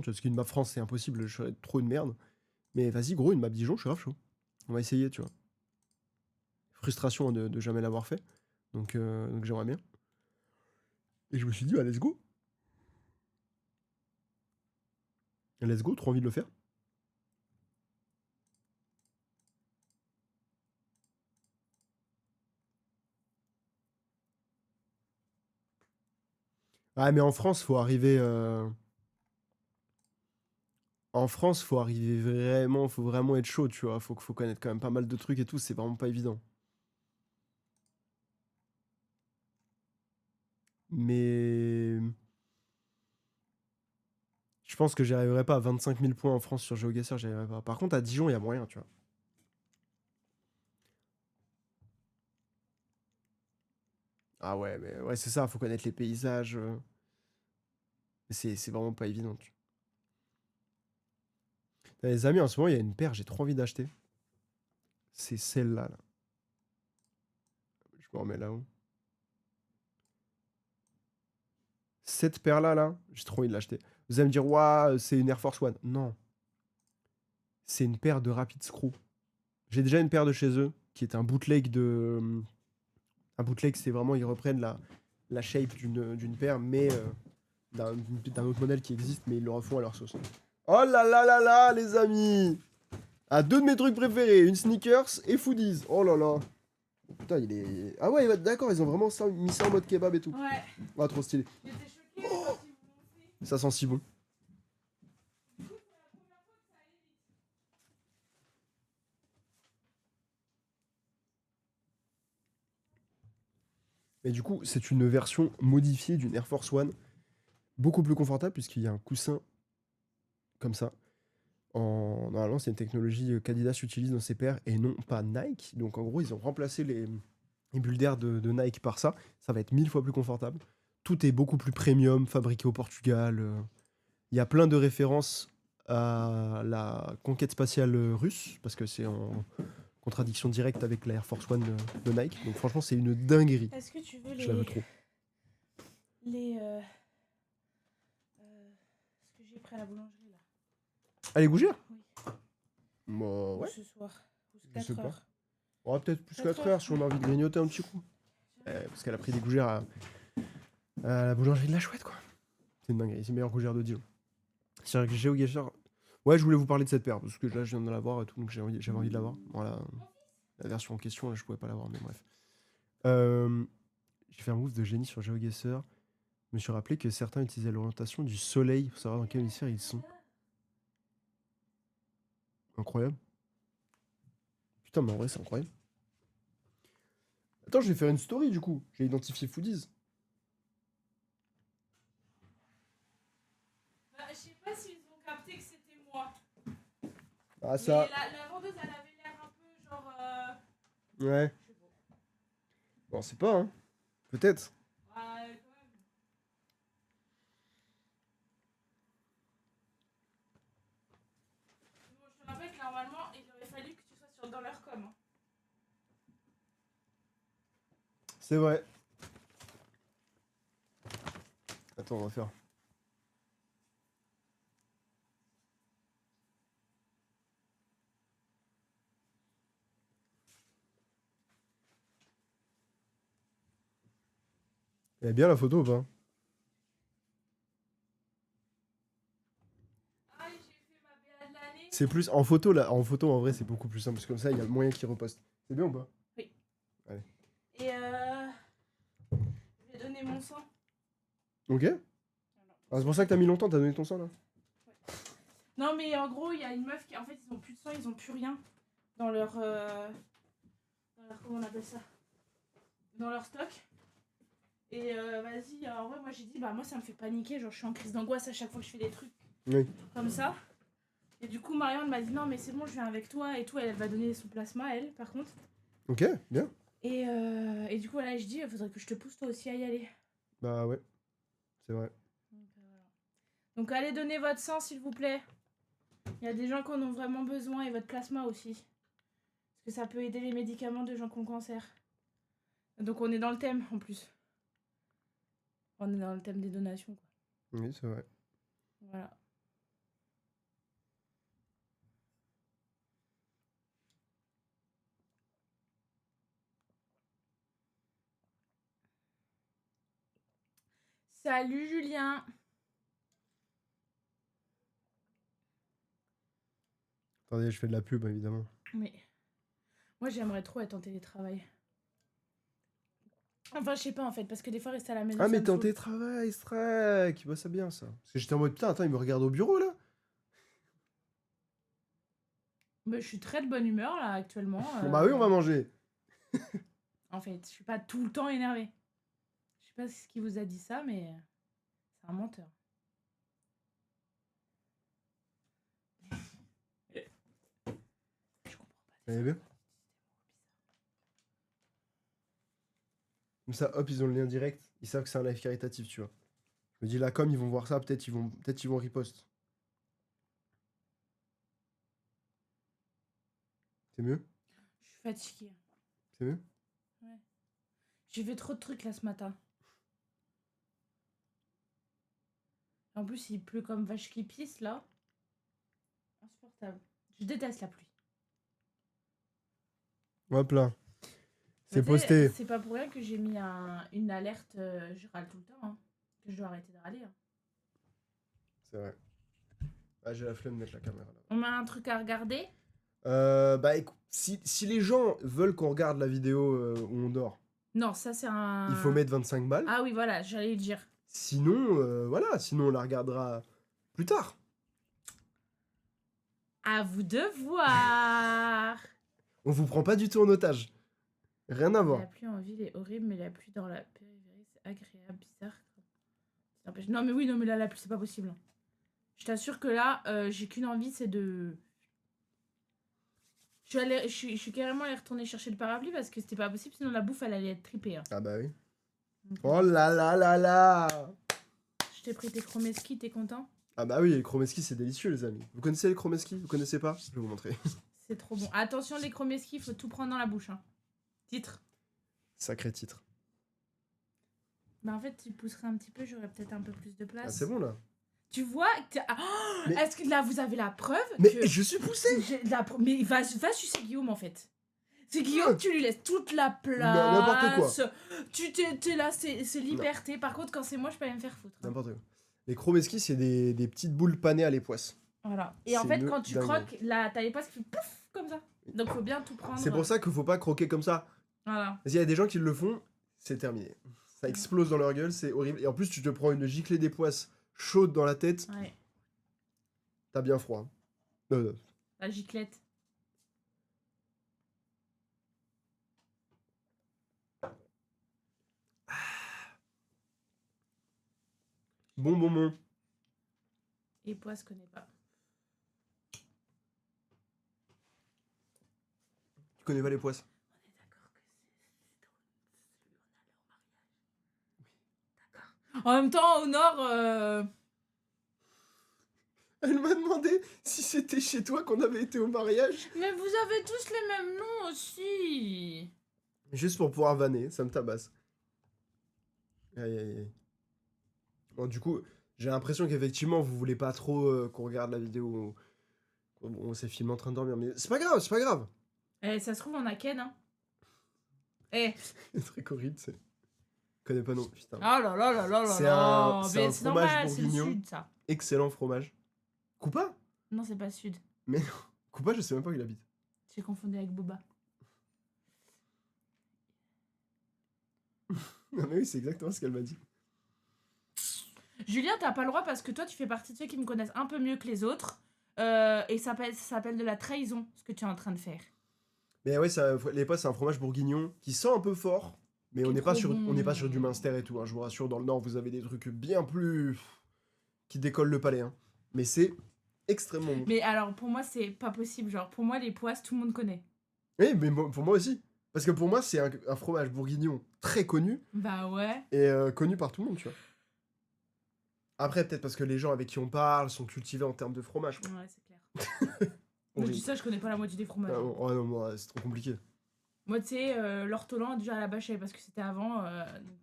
Tu vois, parce qu'une map France, c'est impossible, je serais trop une merde. Mais vas-y, gros, une map Dijon, je suis grave chaud. On va essayer, tu vois. Frustration hein, de jamais l'avoir fait. Donc j'aimerais bien. Et je me suis dit, bah, let's go. Let's go, trop envie de le faire. Ah, mais en France, faut arriver. En France, faut arriver vraiment. Faut vraiment être chaud, tu vois. Faut connaître quand même pas mal de trucs et tout. C'est vraiment pas évident. Mais. Je pense que j'y arriverai pas à 25 000 points en France sur GeoGuessr, j'y arriverai pas. Par contre, à Dijon, il y a moyen, tu vois. Ah ouais, mais ouais, c'est ça, faut connaître les paysages. C'est vraiment pas évident. Les amis, en ce moment, il y a une paire, j'ai trop envie d'acheter. C'est celle-là, là. Je me remets là-haut. Cette paire-là, là, j'ai trop envie de l'acheter. Vous allez me dire, waouh, c'est une Air Force One. Non. C'est une paire de Rapid Screw. J'ai déjà une paire de chez eux, qui est un bootleg de. Un bootleg, c'est vraiment, ils reprennent la shape d'une paire, mais d'un autre modèle qui existe, mais ils le refont à leur sauce. Oh là là là là, les amis! À deux de mes trucs préférés, une sneakers et foodies. Oh là là. Putain, il est. Ah ouais, d'accord, ils ont vraiment mis ça en mode kebab et tout. Ouais. Ah, trop stylé. J'étais choquée quand ils m'ont fait. Ça sent si bon. Et du coup, c'est une version modifiée d'une Air Force One, beaucoup plus confortable puisqu'il y a un coussin comme ça. Normalement, c'est une technologie qu'Adidas utilise dans ses paires et non pas Nike. Donc en gros, ils ont remplacé les bulles d'air de Nike par ça. Ça va être 1000 fois plus confortable. Tout est beaucoup plus premium, fabriqué au Portugal. Il y a plein de références à la conquête spatiale russe, parce que c'est en contradiction directe avec la Air Force One de Nike. Donc franchement, c'est une dinguerie. Est-ce que tu veux Je la veux trop. les ce que j'ai pris à la boulangerie là? Allez, gougère. Oui. Bah ouais. Ce soir. Je sais 4 pas. heures. On aura peut-être plus 4 4 heures si on a envie de grignoter un petit coup. Parce qu'elle a pris des gougères à la boulangerie de la Chouette, quoi. C'est une dinguerie. C'est le meilleur gougère de Dijon. C'est vrai que GeoGuessr. Ouais, je voulais vous parler de cette paire, parce que là, je viens de l'avoir et tout, donc j'avais envie de l'avoir. Voilà. La version en question, là, je pouvais pas l'avoir, mais bref. J'ai fait un move de génie sur GeoGuessr. Je me suis rappelé que certains utilisaient l'orientation du soleil pour savoir dans quel hémisphère ils sont. Incroyable. Putain, mais en vrai, c'est incroyable. Attends, je vais faire une story du coup. J'ai identifié Foodies. Bah, je sais pas s'ils ont capté que c'était moi. Ah, Mais ça. la vendeuse, elle avait l'air un peu genre. Ouais. Je sais pas. Bon, on sait pas, hein. Peut-être. Quand même. Bon, je te rappelle que normalement, il aurait fallu que tu sois dans leur com. Hein. C'est vrai. Attends, on va faire. Elle est bien la photo ou pas? Ah, j'ai fait ma BA de l'année. C'est plus en photo là. En photo, en vrai, c'est beaucoup plus simple parce que comme ça, il y a le moyen qu'il reposte. C'est bien ou pas? Oui. Allez. Et je vais donner mon sang. Ok. Ah, c'est pour ça que t'as mis longtemps, t'as donné ton sang là? Non, mais en gros, il y a une meuf qui. En fait, ils ont plus de sang, ils ont plus rien dans leur. Comment on appelle ça? Dans leur stock. Et vas-y, en vrai, moi j'ai dit, bah moi ça me fait paniquer, genre je suis en crise d'angoisse à chaque fois que je fais des trucs Oui. comme ça. Et du coup, Marianne m'a dit, non, mais c'est bon, je viens avec toi et tout. Elle va donner son plasma, elle, par contre. Ok, bien. Et du coup, là, je dis, il faudrait que je te pousse toi aussi à y aller. Bah ouais. C'est vrai. Donc allez donner votre sang, s'il vous plaît. Il y a des gens qui en ont vraiment besoin et votre plasma aussi. Parce que ça peut aider les médicaments de gens qui ont cancer. Donc on est dans le thème en plus. On est dans le thème des donations, quoi. Oui, c'est vrai. Voilà. Salut Julien. Attendez, je fais de la pub, évidemment. Mais moi j'aimerais trop être en télétravail. Enfin je sais pas en fait parce que des fois rester à la maison Ah, ça mais me t'es en saoule. télétravail, Strike. Bah, c'est bien ça. Parce que j'étais en mode putain, attends, il me regarde au bureau là. Mais je suis très de bonne humeur là actuellement. Bah oui, on va manger. En fait, je suis pas tout le temps énervée. Je sais pas ce qui vous a dit ça, mais c'est un menteur. Je comprends pas. Vous allez bien? Comme ça, hop, ils ont le lien direct. Ils savent que c'est un live caritatif, tu vois. Je me dis là, comme ils vont voir ça, peut-être ils vont riposte. C'est mieux? Je suis fatiguée. C'est mieux? Ouais. J'ai fait trop de trucs là ce matin. En plus, il pleut comme vache qui pisse là. Insupportable. Je déteste la pluie. Hop là. C'est Mais tu sais, posté. c'est pas pour rien que j'ai mis une alerte. Je râle tout le temps. Hein, que je dois arrêter de râler. Hein. C'est vrai. Ah, j'ai la flemme de mettre la caméra là. On met un truc à regarder. Bah écoute, si les gens veulent qu'on regarde la vidéo où on dort, Non, ça c'est un. il faut mettre 25 balles. Ah oui, voilà, j'allais le dire. Sinon, voilà, sinon on la regardera plus tard. À vous de voir. On vous prend pas du tout en otage. Rien à voir. La pluie en ville est horrible, mais la pluie dans la périphérie, c'est agréable, bizarre. Ça empêche- Non, mais oui, non, mais là, la pluie, c'est pas possible. Je t'assure que là, j'ai qu'une envie, c'est de. Je suis carrément allée retourner chercher le parapluie parce que c'était pas possible, sinon la bouffe, elle allait être tripée. Hein. Ah bah oui. Donc, Oh là là là là. je t'ai pris tes chromeski, t'es content? Ah bah oui, les chromeski c'est délicieux les amis. Vous connaissez les chromeski? Vous connaissez pas? Je vais vous montrer. C'est trop bon. Attention, les chromeski, il faut tout prendre dans la bouche. Hein. Titre. Sacré titre. Bah en fait, tu pousserais un petit peu, j'aurais peut-être un peu plus de place. Ah c'est bon là. Tu vois oh, Mais- est-ce que là, vous avez la preuve Mais que... je suis poussé. Mais va sucer Guillaume, en fait. C'est Guillaume, tu lui laisses toute la place. N'importe quoi. Tu t'es là, c'est liberté. Par contre, quand c'est moi, je peux pas me faire foutre. N'importe quoi. Les chromeski c'est des petites boules panées à l'époisse. Voilà. Et en C'est fait, une quand tu dinguerie. croques, t'as les poils qui font pouf, comme ça. Donc, faut bien tout prendre. C'est pour ça qu'il faut pas croquer comme ça. Voilà. Parce qu'il y a des gens qui le font, c'est terminé. Ça explose dans leur gueule, c'est horrible. Et en plus, tu te prends une giclée des poisses chaude dans la tête, Ouais. t'as bien froid. La giclette. Bon. Et poisse, connais pas. Tu connais pas les poisses? On est d'accord que c'est. En même temps, au nord. Elle m'a demandé si c'était chez toi qu'on avait été au mariage. Mais vous avez tous les mêmes noms aussi. Juste pour pouvoir vanner, ça me tabasse. Aïe. Bon, du coup, j'ai l'impression qu'effectivement, vous voulez pas trop qu'on regarde la vidéo où on s'est filmé en train de dormir. Mais c'est pas grave. Eh, ça se trouve, on a Ken, hein. Eh. C'est très horrible, c'est. Je connais pas non, putain. Oh là là là là là C'est là. un Mais c'est fromage normal, c'est le bourguignon. sud, ça. Excellent fromage. Coupa? Non, c'est pas le sud. Coupa, je sais même pas où il habite. J'ai confondu avec Boba. Non mais oui, c'est exactement ce qu'elle m'a dit. Julien, t'as pas le droit parce que toi, tu fais partie de ceux qui me connaissent un peu mieux que les autres. Et ça s'appelle de la trahison, ce que tu es en train de faire. Mais ouais, les poisses, c'est un fromage bourguignon qui sent un peu fort, mais on n'est pas sur, on n'est pas sur du Munster et tout. Hein. Je vous rassure, dans le Nord, vous avez des trucs bien plus qui décollent le palais. Hein. Mais c'est extrêmement bon. Mais alors, pour moi, c'est pas possible. Genre, pour moi, les poisses, tout le monde connaît. Oui, mais pour moi aussi. Parce que pour moi, c'est un fromage bourguignon très connu Bah ouais. et connu par tout le monde, tu vois. Après, peut-être parce que les gens avec qui on parle sont cultivés en termes de fromage. Quoi. Ouais, c'est clair. Moi, je dis ça, je connais pas la moitié des fromages. Ah, oh, non, moi, c'est trop compliqué. Moi, tu sais, l'ortolan, déjà à la base, je savais parce que c'était avant.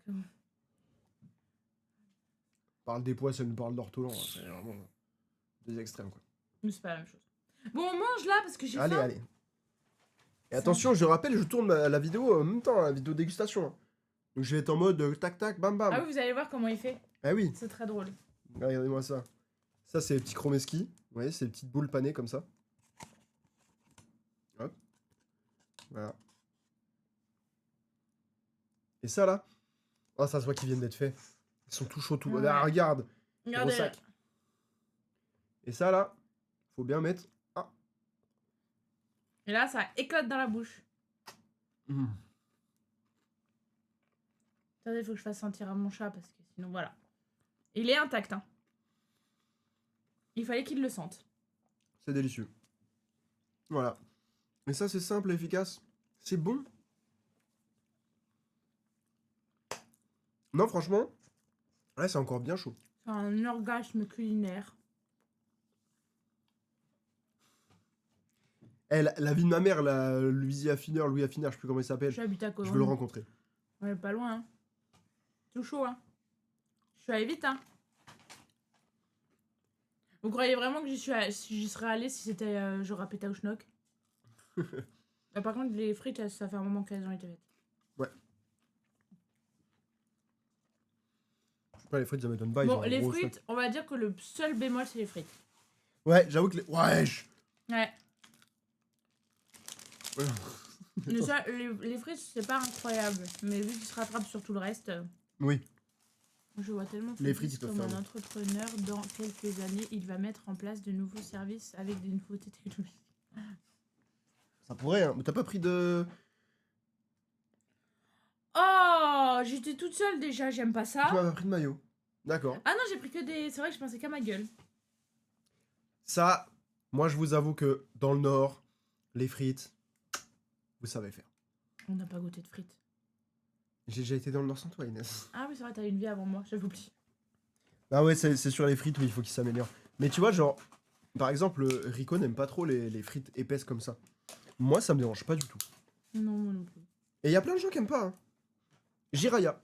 Donc, Parle des poisses, elle nous parle d'ortolan. Hein. C'est vraiment des extrêmes, quoi. mais c'est pas la même chose. Bon, on mange là parce que j'ai faim. Allez. Et attention, je rappelle, je tourne la vidéo en même temps, la vidéo dégustation. Hein. Donc je vais être en mode tac tac bam bam. Ah oui, vous allez voir comment il fait. Ah oui, C'est très drôle. regardez-moi ça. Ça, c'est les petits chromeski. Vous voyez, c'est des petites boules panées comme ça. Hop. Voilà. Et ça, là. Ah, ça se voit qu'ils viennent d'être faits. Ils sont tout chauds, tout. Ouais. Ah, regarde. Gros Regardez. sac. Et ça, là, faut bien mettre. Ah. Et là, ça éclate dans la bouche. Mmh. Attendez, il faut que je fasse sentir à mon chat parce que sinon, voilà. Il est intact, hein. Il fallait qu'il le sente. C'est délicieux. Voilà. Et ça, c'est simple et efficace. C'est bon. Non, franchement, là, c'est encore bien chaud. C'est un orgasme culinaire. Eh, la vie de ma mère, Louis Affineur, je sais plus comment il s'appelle. J'habite à Je Cologne. veux le rencontrer. Ouais, pas loin, hein. Tout chaud, hein. Je suis allée vite, hein. Vous croyez vraiment que j'y serais allée si c'était genre à Pétaouchnok? Par contre, les frites, ça fait un moment qu'elles ont été faites. Ouais. Je sais pas, les frites, ça m'étonne pas. ils Bon, ont un les gros frites, stock. on va dire que le seul bémol, c'est les frites. Ouais, j'avoue que les. Wesh. Ouais. Les frites, c'est pas incroyable. Mais vu qu'ils se rattrapent sur tout le reste, Oui. je vois tellement Les frites, ils peuvent comme faire un bon. entrepreneur, dans quelques années, il va mettre en place de nouveaux services avec des nouveautés technologiques. Ça pourrait, hein. Mais t'as pas pris de. Oh, j'étais toute seule déjà, j'aime pas Tu ça. m'as pas pris de maillot. D'accord. Ah non, j'ai pris que des... C'est vrai que je pensais qu'à ma gueule. Ça, moi, je vous avoue que dans le Nord, les frites, vous savez faire. On n'a pas goûté de frites. J'ai déjà été dans le Nord sans toi, Inès. Ah oui, c'est vrai, t'as eu une vie avant moi, j'avais oublié. Ah ouais, c'est sur les frites où il faut qu'il s'améliore. Mais tu vois, genre, par exemple, Rico n'aime pas trop les frites épaisses comme ça. Moi, ça me dérange pas du tout. Non, moi non plus. Et il y a plein de gens qui aiment pas. Hein. Jiraya.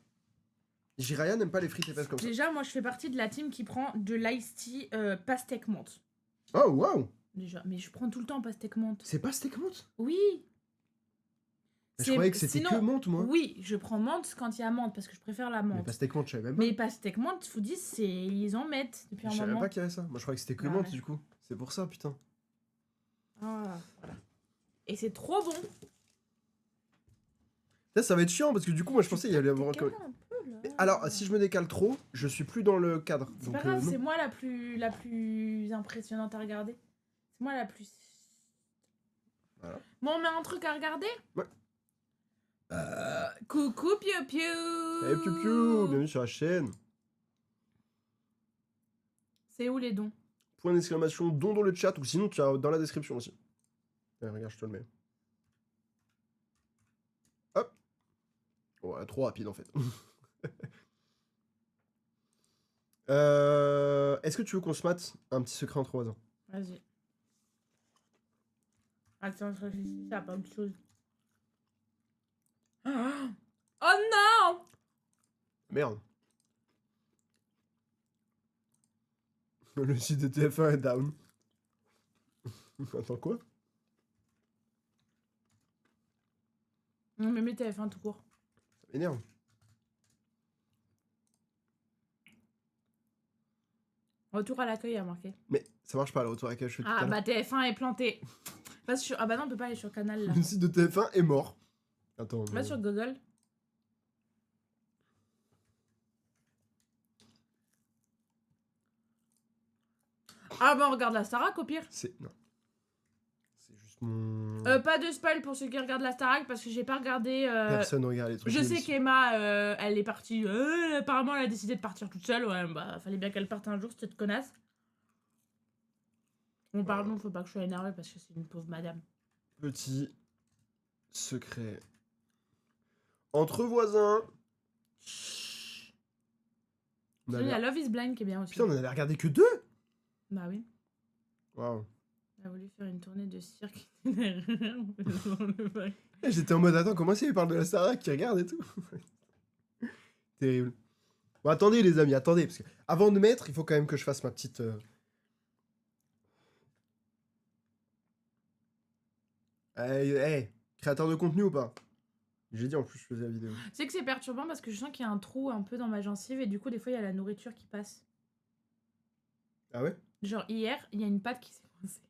Jiraya n'aime pas les frites épaisses comme ça. Déjà, moi, je fais partie de la team qui prend de l'ice tea pastèque menthe. Oh, waouh. Déjà, mais je prends tout le temps pastèque menthe. C'est pas steak menthe. Oui. Je croyais que c'était Sinon, que menthe, moi. Oui, je prends menthe quand il y a menthe parce que je préfère la Mais menthe. pas steak menthe, je savais même pas. Mais pastèque menthe, je vous dis, ils en mettent depuis Je un savais moment. pas qu'il y avait ça. Moi, je croyais que c'était que Ah menthe, ouais. du coup. C'est pour ça, putain. Ah, voilà. Et c'est trop bon. Ça va être chiant parce que du coup, moi, je pensais qu'il y allait avoir. Décale un peu, là. Alors, si je me décale trop, je suis plus dans le cadre. C'est Donc, pas grave, non. c'est moi la plus impressionnante à regarder. C'est moi la plus... Voilà. Bon, on met un truc à regarder? Ouais. Coucou Piu Piu. Salut Piu Piu, bienvenue sur la chaîne. C'est où les dons? Point d'exclamation, don dans le chat ou sinon tu as dans la description aussi. Allez, regarde, je te le mets. Hop. Ouais, trop rapide en fait. Est-ce que tu veux qu'on se mate un petit secret entre voisins? Vas-y. Attends, je réfléchis, ça a pas autre chose. Oh non! Merde. Le site de TF1 est down. Attends, quoi? Non, mais mets TF1 tout court. Ça m'énerve. Retour à l'accueil a marqué. Mais ça marche pas là, autour à laquelle je fais tout à Ah l'heure. bah TF1 est planté. Va sur... Ah bah non, on peut pas aller sur Canal là. Le site de TF1 est mort. Attends. Va sur Google. Ah bah on regarde la Starac au pire. C'est. Non. C'est juste mon. Pas de spoil pour ceux qui regardent la Starac parce que j'ai pas regardé. Personne regarde les trucs. Je sais d'émission. qu'Emma, elle est partie. Apparemment, elle a décidé de partir toute seule. Ouais, bah fallait bien qu'elle parte un jour, cette connasse. Bon, pardon, faut pas que je sois énervée parce que c'est une pauvre madame. Petit secret. Entre voisins. On Il y a avait... Love is Blind qui est bien aussi. Putain, on en avait regardé que 2. Bah oui. Waouh. Elle a voulu faire une tournée de cirque itinéraire. Eh, j'étais en mode, attends, comment c'est, il parle de la Starac qui regarde et tout. Terrible. Bon, attendez les amis, attendez, parce que avant de mettre, il faut quand même que je fasse ma petite... Hey, créateur de contenu ou pas? J'ai dit en plus, je faisais la vidéo. Tu sais que c'est perturbant parce que je sens qu'il y a un trou un peu dans ma gencive et du coup, des fois, il y a la nourriture qui passe. Ah ouais? Genre, hier, il y a une pâte qui s'est coincée.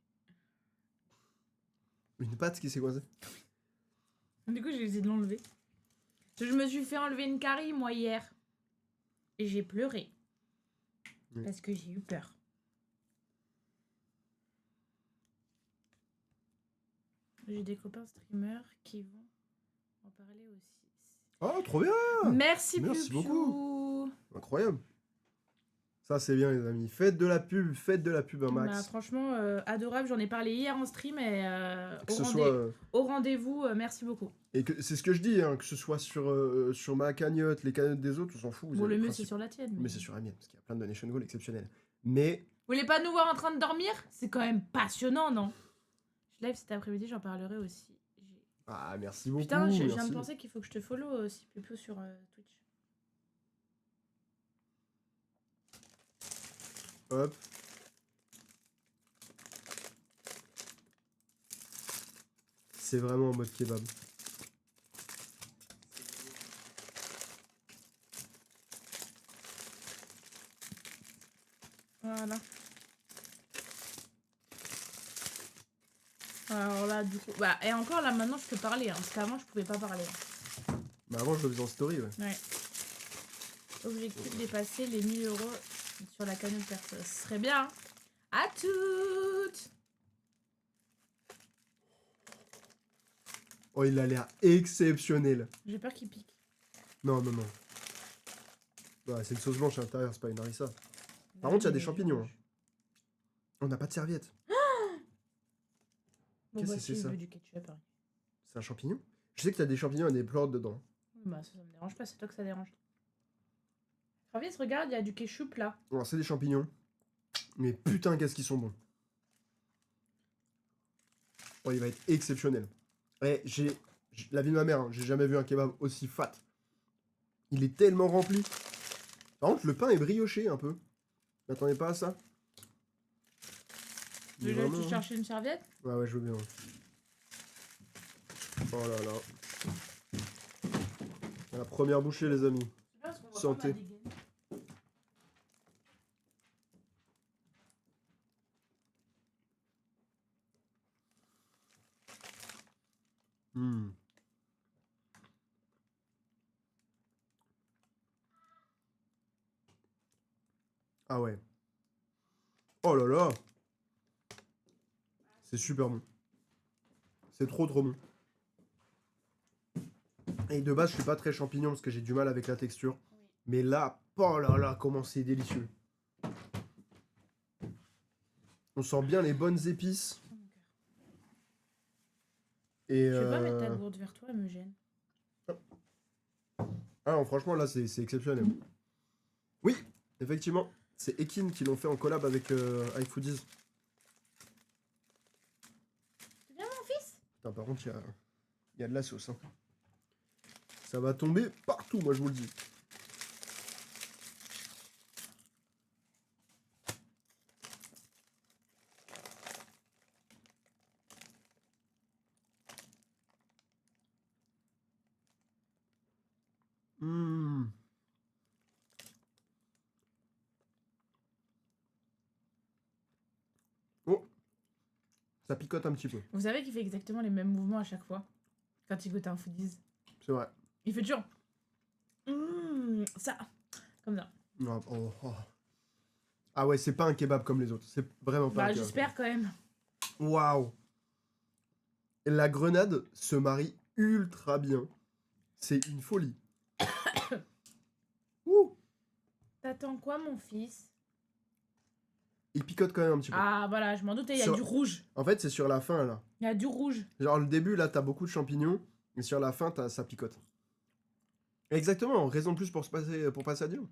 Une patte qui s'est coincée. Du coup, j'ai essayé de l'enlever. Je me suis fait enlever une carie, moi, hier. Et j'ai pleuré. Oui. Parce que j'ai eu peur. J'ai des copains streamers qui vont en parler aussi. Oh, trop bien! Merci, Merci Piu-Piu. beaucoup. Incroyable. Ça, c'est bien, les amis. Faites de la pub, un Bah, max. franchement, adorable. J'en ai parlé hier en stream et Que ce soit. au rendez-vous, merci beaucoup. Et que c'est ce que je dis, hein, que ce soit sur ma cagnotte, les cagnottes des autres, on s'en fout. vous Bon, avez le mieux, principe. c'est sur la tienne. Mais c'est sur la mienne, parce qu'il y a plein de donation goals exceptionnels. Mais. Vous voulez pas nous voir en train de dormir? C'est quand même passionnant, non? Je live cet après-midi, j'en parlerai aussi. Ah, merci beaucoup. Putain, je viens merci. de penser qu'il faut que je te follow aussi, Piu-Piu, sur Twitch. Hop. C'est vraiment en mode kebab. Voilà. Alors là, du coup... Bah, et encore, là, maintenant, je peux parler, hein, parce qu'avant, je pouvais pas parler. Mais avant, je le faisais en story, ouais. Ouais. Objectif dépasser les 1000 € sur la cagnotte perso. Ce serait bien. Hein. À toutes. Oh, il a l'air exceptionnel. J'ai peur qu'il pique. Non, non, non. Ouais, c'est une sauce blanche à l'intérieur, c'est pas une harissa. Par contre, il y a des champignons. Hein. On n'a pas de serviette. Bon, Qu'est-ce bah, que c'est si, ça? je veux du ketchup. Hein. C'est un champignon? Je sais que t'as des champignons et des plantes dedans. Bah, ça me dérange pas, c'est toi que ça dérange. Travis, regarde, il y a du ketchup là. Alors, c'est des champignons. Mais putain, qu'est-ce qu'ils sont bons. Oh, il va être exceptionnel. Et la vie de ma mère, hein, j'ai jamais vu un kebab aussi fat. Il est tellement rempli. Par contre, le pain est brioché un peu. M'attendais pas à ça. Mais Déjà, vraiment, tu cherches une serviette? Ouais, ouais, je veux bien. Oh là là. La première bouchée, les amis. Santé. Hmm. Ah ouais. Oh là là. C'est super bon. C'est trop bon. Et de base, je suis pas très champignon parce que j'ai du mal avec la texture. Mais là, oh là là, comment c'est délicieux. On sent bien les bonnes épices. Et Je veux pas mettre ta gourde vers toi, elle me gêne. Ah non, franchement, là, c'est exceptionnel. Oui, effectivement. C'est Ekin qui l'ont fait en collab avec iFoodies. C'est bien mon fils? Putain, par contre, il y a de la sauce. Hein. Ça va tomber partout, moi, je vous le dis. Mmh. Oh, ça picote un petit peu. Vous savez qu'il fait exactement les mêmes mouvements à chaque fois quand il goûte un foodies. C'est vrai. Il fait toujours ça, comme ça. Oh, oh, oh. Ah ouais, c'est pas un kebab comme les autres. C'est vraiment pas un Bah kebab. j'espère quand même. Waouh. La grenade se marie ultra bien. C'est une folie. Ouh. T'attends quoi mon fils? Il picote quand même un petit peu. Ah voilà, je m'en doutais, il y a Sur- du rouge. En fait, c'est sur la fin, là. Il y a du rouge. Genre, le début, là, t'as beaucoup de champignons. Et sur la fin, ça picote. Exactement, raison de plus pour passer à Dijon.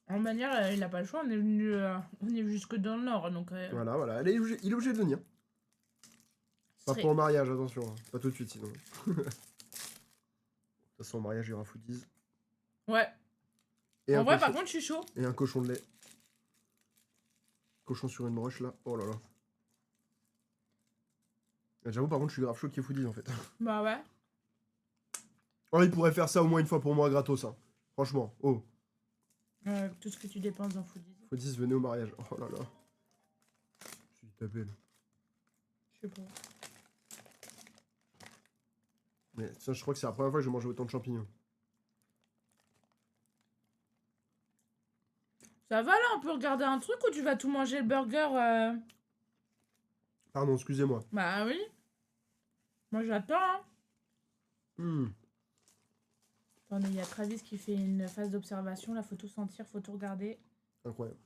En manière, il a pas le choix, on est venu jusque dans le nord, donc... Voilà, voilà. Allez, il est obligé de venir. Pas serait- pour le mariage, attention. Hein. Pas tout de suite, sinon. De toute façon, au mariage, il y aura foodies. Ouais. Et En un vrai, cochon- par contre, je suis chaud. Et un cochon de lait. Cochon sur une broche, là. Oh là là. J'avoue, par contre, je suis grave chaud qu'il y ait foodies, en fait. Bah ouais. Oh, il pourrait faire ça au moins une fois pour moi, gratos, hein. Franchement. Oh, Tout ce que tu dépenses dans Foodies. Foodies, venez au mariage. Oh là là. Je suis tapé, là. Je sais pas. Mais ça, je crois que c'est la première fois que j'ai mangé autant de champignons. Ça va là, on peut regarder un truc ou tu vas tout manger le burger Pardon, excusez-moi. Bah oui. Moi j'attends. Hein. Hmm. Attendez, il y a Travis qui fait une phase d'observation. Là, faut tout sentir, faut tout regarder. Incroyable.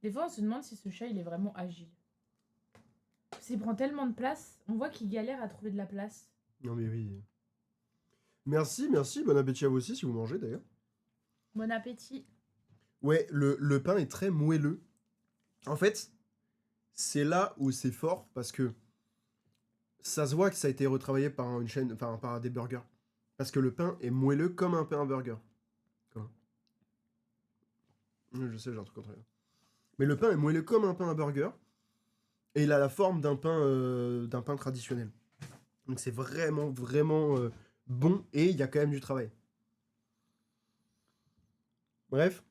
Des fois, on se demande si ce chat il est vraiment agile. Parce qu'il prend tellement de place, on voit qu'il galère à trouver de la place. Non mais oui. Merci, merci. Bon appétit à vous aussi si vous mangez d'ailleurs. Bon appétit. Ouais, le pain est très moelleux. En fait, c'est là où c'est fort parce que ça se voit que ça a été retravaillé par une chaîne, enfin par des burgers. Parce que le pain est moelleux comme un pain burger. Quoi. Je sais, j'ai un truc contre rien. Mais le pain est moelleux comme un pain à burger. Et il a la forme d'un pain traditionnel. Donc c'est vraiment, vraiment bon. Et il y a quand même du travail. Bref.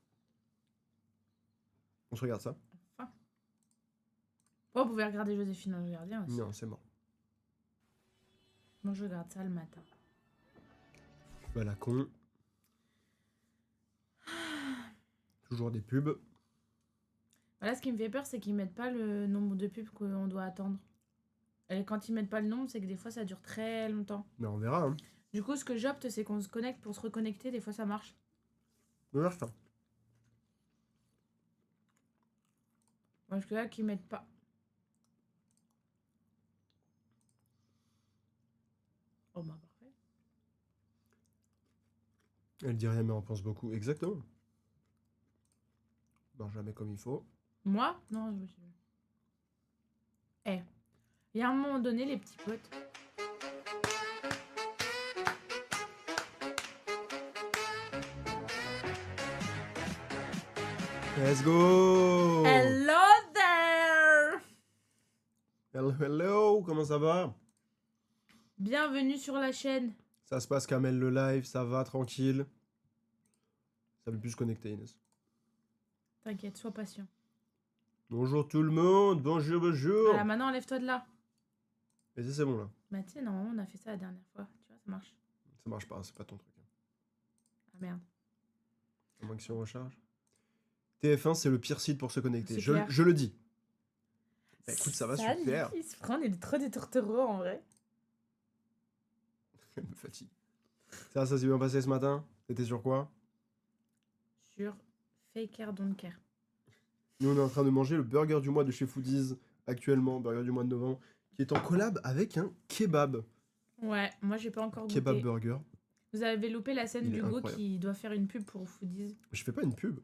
On se regarde ça. Oh, vous pouvez regarder Joséphine en regardant aussi. Non, c'est mort. Moi, je regarde ça le matin. Bah la con. Toujours des pubs. Voilà, ce qui me fait peur, c'est qu'ils mettent pas le nombre de pubs qu'on doit attendre. Et quand ils mettent pas le nombre, c'est que des fois, ça dure très longtemps. Mais on verra, hein. Du coup, ce que j'opte, c'est qu'on se connecte pour se reconnecter. Des fois, ça marche. On verra ça. Parce que là, qu'ils mettent pas. Oh, bah, parfait. Elle dit rien, mais on pense beaucoup. Exactement. Non, jamais comme il faut. Moi? Non, je me suis... Eh. Il y a un moment donné, les petits potes. Let's go! Hello there! Hello, hello, comment ça va? Bienvenue sur la chaîne. Ça se passe, Kamel le live, ça va, tranquille. Ça veut plus se connecter, Inès. T'inquiète, sois patient. Bonjour tout le monde, bonjour, bonjour. Voilà, maintenant, enlève-toi de là. Et c'est bon là. Bah, tu sais, normalement, on a fait ça la dernière fois. Tu vois, ça marche. Ça marche pas, c'est pas ton truc. Ah merde. À moins que si on recharge. TF1, c'est le pire site pour se connecter. C'est Je clair. le dis. Bah, écoute, ça va super. Il se prend, on est trop des tourtereaux en vrai. Elle me fatigue. Ça s'est bien passé ce matin? T'étais sur quoi? Sur Faker Don't Care. Nous, on est en train de manger le burger du mois de chez Foodies, actuellement, burger du mois de novembre, qui est en collab avec un kebab. Ouais, moi j'ai pas encore goûté. Kebab burger. Vous avez loupé la scène Il est d'Hugo incroyable. qui doit faire une pub pour Foodies. Je fais pas une pub. Tu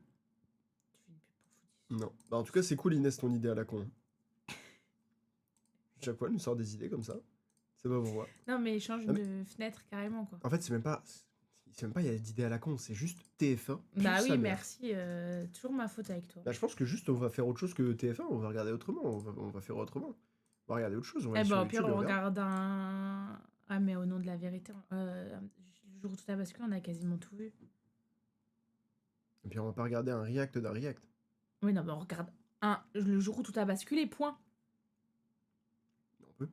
fais une pub pour Foodies. Non. Bah, en tout cas, c'est cool, Inès, ton idée à la con. Chaque fois, elle nous sort des idées comme ça. C'est pas pourquoi. Non, mais change Ah, de fenêtre carrément quoi. En fait, c'est même pas. C'est même pas, il y a d'idées à la con, c'est juste TF1. pue Bah sa oui, mère. merci. Toujours ma faute avec toi. Bah, je pense que juste on va faire autre chose que TF1, on va regarder autrement, on va faire autrement. On va regarder autre chose. On va Eh aller bah sur au pire, YouTube et on on verra. regarde un. Ah, mais au nom de la vérité, le jour où tout a basculé, on a quasiment tout vu. Et puis on va pas regarder un react d'un react. Oui, non, mais on regarde le jour où tout a basculé, point. On peut.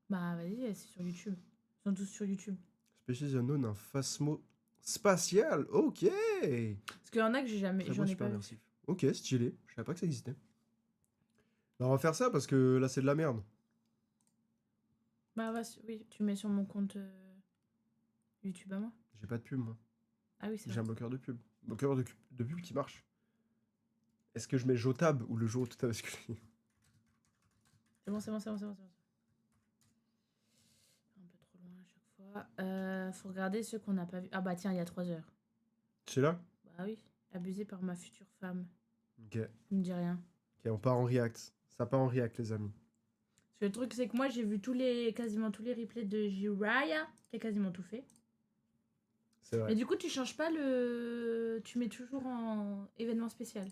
Bah vas-y, c'est sur YouTube. Ils sont tous sur YouTube. Species Unknown, un phasmo spatial. Ok. Parce qu'il y en a que j'ai jamais. Très J'en beau, ai super pas vu. immersif. Ok, stylé. Je savais pas que ça existait. Bah, on va faire ça parce que là c'est de la merde. Bah oui, tu mets sur mon compte YouTube à moi. J'ai pas de pub moi. Ah oui, c'est J'ai vrai. un bloqueur de pub. Bloqueur de pub qui marche. Est-ce que je mets Jotab ou le jour où tout a basculé? C'est bon, c'est bon, c'est bon, c'est bon, c'est bon. Un peu trop loin à chaque fois. Faut regarder ceux qu'on n'a pas vus. Ah bah tiens, il y a 3 heures. C'est là? Bah oui, abusé par ma future femme. Ok. Il me dit rien. Ok, on part en react. Ça part en react, les amis. Parce que le truc, c'est que moi, j'ai vu quasiment tous les replays de Jiraya, qui a quasiment tout fait. C'est vrai. Mais du coup, tu changes pas le... Tu mets toujours en événement spécial.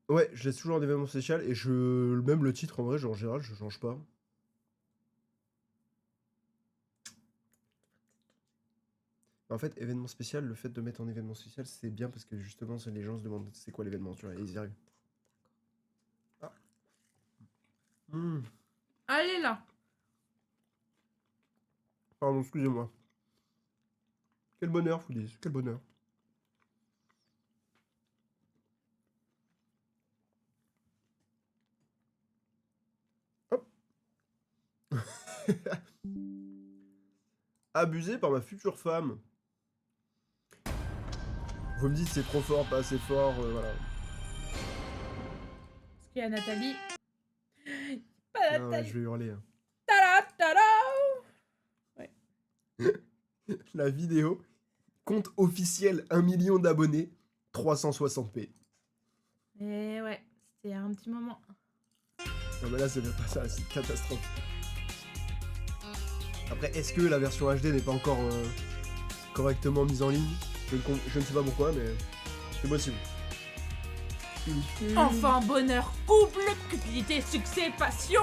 Ouais, je laisse toujours un événement spécial et même le titre en vrai, genre en général, je change pas. En fait, événement spécial, le fait de mettre en événement spécial, c'est bien parce que justement, les gens se demandent c'est quoi l'événement, tu vois, et ils y arrivent. Ah. Allez là. Pardon, excusez-moi. Quel bonheur, Foodies, quel bonheur. Hop. Abusé par ma future femme. Vous me dites c'est trop fort, pas assez fort, voilà. Est-ce qu'il y a Nathalie? Pas Non, Nathalie. je vais hurler. Hein. Tada, tada. Ouais. La vidéo, compte officiel 1 million d'abonnés, 360p. Et ouais, c'était un petit moment. Non mais là c'est même pas ça, c'est une catastrophe. Après, est-ce que la version HD n'est pas encore correctement mise en ligne? Je ne sais pas pourquoi, mais c'est possible. Enfin, bonheur, couple, cupidité, succès, passion.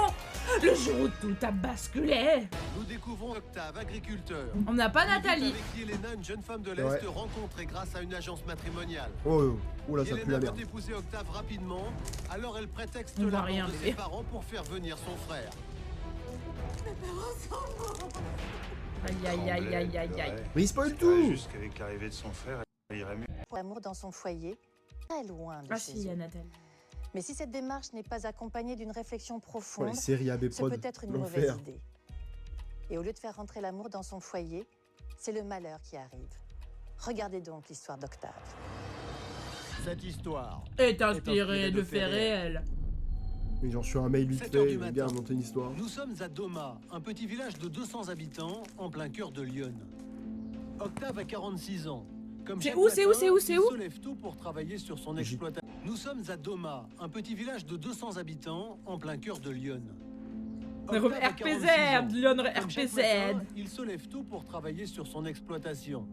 Le jour où tout a basculé. Nous découvrons Octave, agriculteur. On n'a pas Nathalie. Avec Yelena, une jeune femme de Ouais. l'Est rencontrée grâce à une agence matrimoniale. Oh là, ça pue la Yelena merde. veut épouser Octave rapidement, alors elle prétexte On la voit mort rien, de bébé. ses parents pour faire venir son frère. Aïe aïe aïe aïe aïe aïe. Mais il spoil C'est vrai tout. juste qu'avec l'arrivée de son frère, elle irait mieux. L'amour dans son foyer, très loin de Ah chez si, il y a eux. Nathalie. Mais si cette démarche n'est pas accompagnée d'une réflexion Oh, profonde, les séries AB ce Prod, peut être une mauvaise l'enfer. idée. Et au lieu de faire rentrer l'amour dans son foyer, c'est le malheur qui arrive. Regardez donc l'histoire d'Octave. Cette histoire. Est inspirée de faits réels. Mais genre sur un mail vite 7 heures fait, du il bien matin. monté une histoire. Nous sommes à Doma, un petit village de 200 habitants en plein cœur de Lyon. Octave a 46 ans. Comme C'est chaque où, c'est où, matin, c'est où, c'est il où se lève tôt pour travailler sur son exploitation. Nous sommes à Doma, un petit village de 200 habitants en plein cœur de Lyon. Octave a 46 ans. RPZ, Lyon Comme chaque RPZ. matin, il se lève tôt pour travailler sur son exploitation.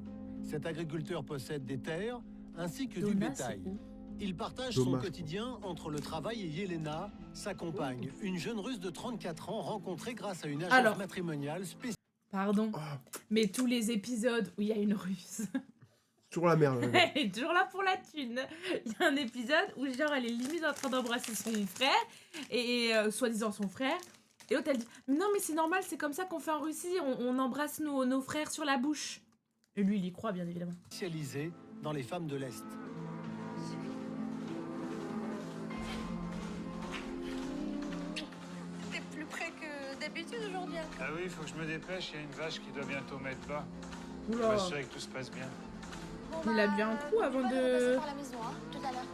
Cet agriculteur possède des terres ainsi que du Donna, bétail. c'est où? Il partage Dommage. son quotidien entre le travail et Yelena, sa compagne, une jeune russe de 34 ans rencontrée grâce à une agence Alors. matrimoniale spécialisée. Pardon, Ah, mais tous les épisodes où il y a une russe, toujours la merde. Ouais. elle est toujours là pour la thune. Il y a un épisode où genre elle est limite en train d'embrasser son frère, et soi-disant son frère, et l'autre elle dit « Non mais c'est normal, c'est comme ça qu'on fait en Russie, on embrasse nos frères sur la bouche. » Et lui il y croit bien évidemment. Dans les femmes de l'Est. T'es plus près que d'habitude aujourd'hui. Hein. Ah oui, il faut que je me dépêche, il y a une vache qui doit bientôt mettre bas. Je Oula, m'assurer que tout se passe bien. Bon, il a bien un coup avant on va de... passer par la maison, hein, tout à l'heure.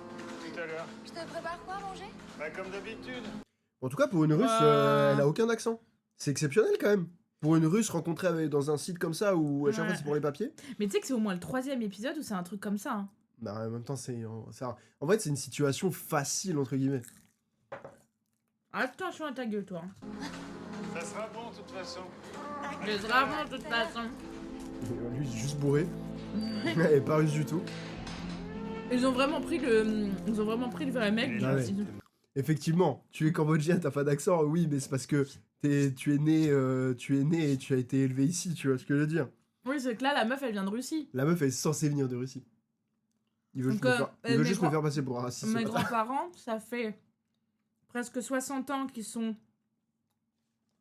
Tout à l'heure. Je te prépare quoi à manger? Bah comme d'habitude. En tout cas, pour une russe, elle a aucun accent. C'est exceptionnel quand même. Pour une russe rencontrée dans un site comme ça où à chaque Ouais. fois c'est pour les papiers. Mais tu sais que c'est au moins le 3e épisode où c'est un truc comme ça. Hein. Bah en même temps, en fait, c'est une situation facile entre guillemets. Attention à ta gueule toi. Hein. Ça sera bon de toute façon. Mais vraiment de toute façon. Lui, il est juste bourré. Et pas russe du tout. Ils ont vraiment pris le vrai mec. Il est Ah ouais. Ils ont- Effectivement, tu es cambodgien, t'as pas d'accent, oui, mais c'est parce que tu es né et tu as été élevé ici, tu vois ce que je veux dire. Oui, c'est que là, la meuf, elle vient de Russie. La meuf elle est censée venir de Russie. Il veut Donc, juste, me, faire, il veut mes juste me faire passer pour un raciste. Mes grands-parents, ça fait presque 60 ans qu'ils sont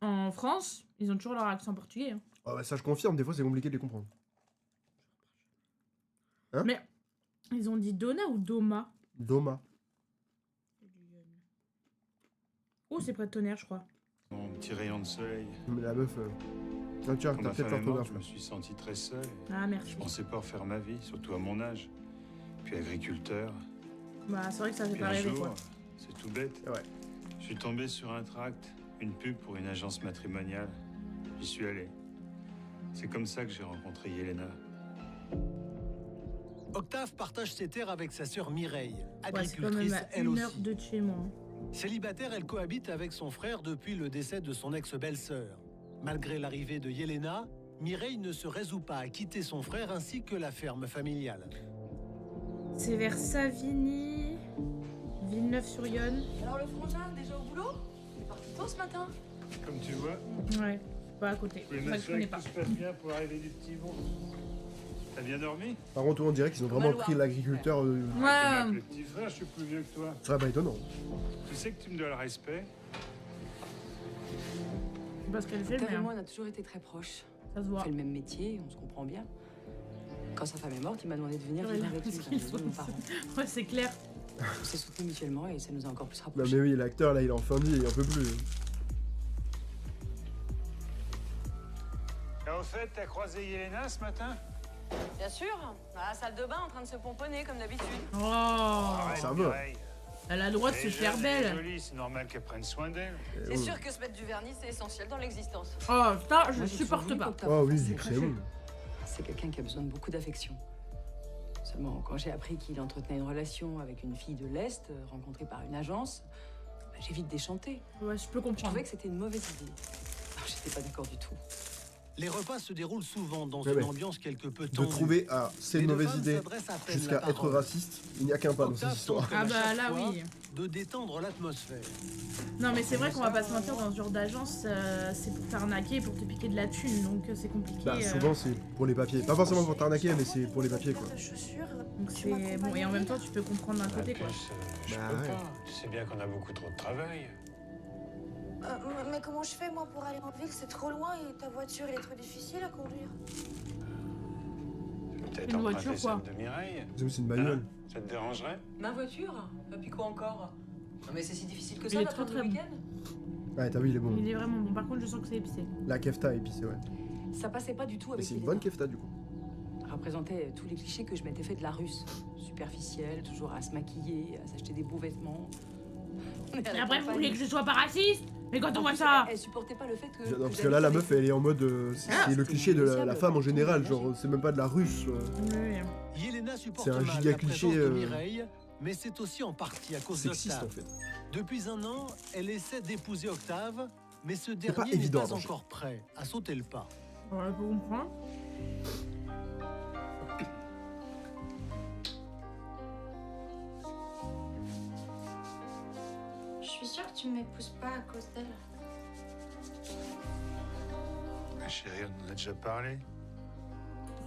en France. Ils ont toujours leur accent portugais. Hein. Ah bah ça je confirme, des fois c'est compliqué de les comprendre. Mais ils ont dit Donna ou Doma. Doma. Oh, c'est près de Tonnerre, je crois. Mon petit rayon de soleil. Mais la meuf... Ah, tu vois, Quand t'as ma peut-être femme est morte, l'orthographe je là. me suis senti très seul. Ah, merci. Je pensais pas refaire ma vie, surtout à mon âge. Puis agriculteur. Bah, c'est vrai que ça fait Puis pas un rêver, jour, quoi. c'est tout bête. Ouais. Je suis tombé sur un tract, une pub pour une agence matrimoniale. J'y suis allé. C'est comme ça que j'ai rencontré Yelena. Octave partage ses terres avec sa sœur Mireille, Ouais, c'est quand même agricultrice à elle 1 heure aussi. de chez moi. Célibataire, elle cohabite avec son frère depuis le décès de son ex-belle-sœur. Malgré l'arrivée de Yelena, Mireille ne se résout pas à quitter son frère ainsi que la ferme familiale. C'est vers Savigny, Villeneuve-sur-Yonne. Alors le frangin, déjà au boulot? Il est parti tôt ce matin. Comme tu vois, Ouais, pas à côté. je voulais Moi, je m'assurer connais que pas. tout se passe bien pour arriver du petit bout. T'as bien dormi? Par contre, on dirait qu'ils ont vraiment Maloir. pris l'agriculteur. Tu Ouais. m'appelles petit frère, je suis plus vieux que toi. Ce serait pas étonnant. Tu sais que tu me dois le respect. Parce qu'elle fait, Octave mais et moi, on a toujours été très proches. ça se On voit. fait le même métier, on se comprend bien. Quand sa femme est morte, il m'a demandé de venir Ouais, vivre là, avec lui parce dans la qu'ils maison de mes sont- parents. Ouais, c'est clair. On s'est soutenus mutuellement et ça nous a encore plus Non rapprochés. mais oui, l'acteur là, il est en fin de vie, il en peut plus. Et au fait, t'as croisé Yelena ce matin? Bien sûr, dans la salle de bain en train de se pomponner comme d'habitude. Oh, Arrête, ça va. Mireille. elle a le droit de Elle se est faire jeune, elle est belle. jolie, c'est normal qu'elle prenne soin d'elle. C'est sûr que se mettre du vernis, c'est essentiel dans l'existence. Oh, ça, je Moi, j'ai supporte toujours voulu pas. qu'Octave Oh oui, fasse ses c'est crachets. bon. C'est quelqu'un qui a besoin de beaucoup d'affection. Seulement, quand j'ai appris qu'il entretenait une relation avec une fille de l'Est, rencontrée par une agence, bah, j'ai vite déchanté. Ouais, je peux Je comprendre. trouvais que c'était une mauvaise idée. Alors, j'étais pas d'accord du tout. Les repas se déroulent souvent dans Ouais, une ouais. ambiance quelque peu De tendue. trouver, ah, c'est Les une deux mauvaise femmes idée, s'adressent à peine jusqu'à la être parole. raciste, il n'y a qu'un pas dans cette Octave histoire. tente, Ah comme à bah chaque là, fois, oui. de détendre l'atmosphère. Non, mais c'est vrai qu'on va pas se mentir, dans ce genre d'agence, c'est pour t'arnaquer et pour te piquer de la thune, donc c'est compliqué. Bah souvent c'est pour les papiers. Pas forcément pour t'arnaquer, mais c'est pour les papiers quoi. Donc c'est bon, et en même temps, tu peux comprendre d'un côté, quoi. Je Bah peux ouais. pas. Tu sais bien qu'on a beaucoup trop de travail. Mais comment je fais moi pour aller en ville? C'est trop loin et ta voiture elle est trop difficile à conduire. Peut-être Une emprunter voiture, quoi. celle de Mireille. C'est une bagnole. Hein? Ça te dérangerait? Ma voiture? Et puis quoi encore? Non mais c'est si difficile que Il ça est d'attendre très, le très week-end? Ouais, t'as vu, il est bon. Il est vraiment bon. Par contre, je sens que c'est épicé. La kefta épicée, ouais. Ça passait pas du tout Mais avec c'est une Yelena. bonne kefta du coup. Représentait tous les clichés que je m'étais fait de la russe. Superficielle, toujours à se maquiller, à s'acheter des beaux vêtements. On est à Et la après, vous campagne. voulez que je sois pas raciste? Mais quand on En voit plus, ça. elle supportait pas le fait que. Non, que parce que j'habite là, la avec meuf, elle. elle est en mode. C'est le cliché de la femme en général, genre, c'est même pas de la russe. Oui. Yelena supporte C'est un mal giga la cliché, présence de Mireille, mais c'est aussi en partie à cause Sexiste en d'Octave. fait. Depuis un an, elle essaie d'épouser Octave, mais ce pas dernier n'est évident, pas Roger. encore prêt à sauter le pas. On peut comprendre. Je suis sûre que tu m'épouses pas à cause d'elle. Ma chérie, on en a déjà parlé.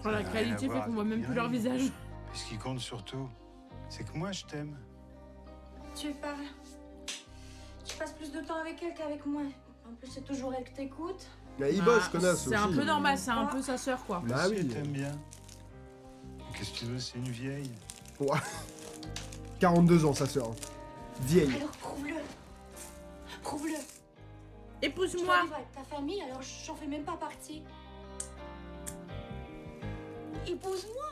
Oh, la Ça n'a rien à qualité fait voir qu'on voit avec même plus leur Mireille. visage. Et ce qui compte surtout, c'est que moi, je t'aime. Tu parles. Tu passes plus de temps avec elle qu'avec moi. En plus, c'est toujours elle que t'écoutes. Mais il bosse, Bah, connasse c'est un aussi. peu normal, c'est un peu sa sœur, quoi. Bah Si oui. elle t'aime bien. Qu'est-ce que tu veux, c'est une vieille. 42 ans, sa sœur. Vieille. Alors prouve-le. Prouve-le. Tu Épouse-moi. vas vivre avec ta famille, alors j'en fais même pas partie. Épouse-moi.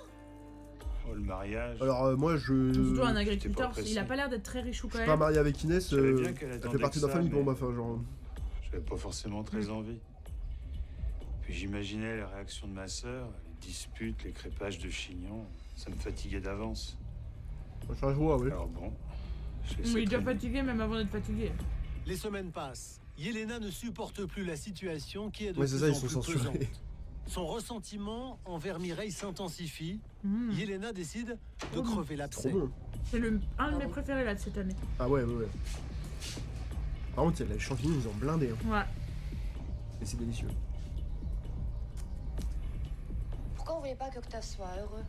Oh, le mariage. Alors moi je. Surtout un Je agriculteur, pressé. il a pas l'air d'être très riche ou quand suis pas même. marié avec Inès, Je savais bien qu'elle elle attendait fait partie de que la ça, famille pour mais- moi, enfin genre. J'avais pas forcément très envie. Puis j'imaginais les réactions de ma sœur, les disputes, les crépages de chignons. Ça me fatiguait d'avance. Ça se voit, oui. Alors bon, je Mais laissais il est déjà traîner. fatigué, même avant d'être fatigué. Les semaines passent. Yelena ne supporte plus la situation qui est de Ouais, c'est plus ça, ils en sont plus censurés. pesante. Son ressentiment envers Mireille s'intensifie. Mmh. Yelena décide de Oh, crever Trop l'abcès. bon. C'est un de mes préférés là de cette année. Ah ouais, ouais, ouais. Par contre, les champignons, ils ont blindé. Hein. Ouais. Et c'est délicieux. Pourquoi vous voulez pas qu'Octave soit heureux?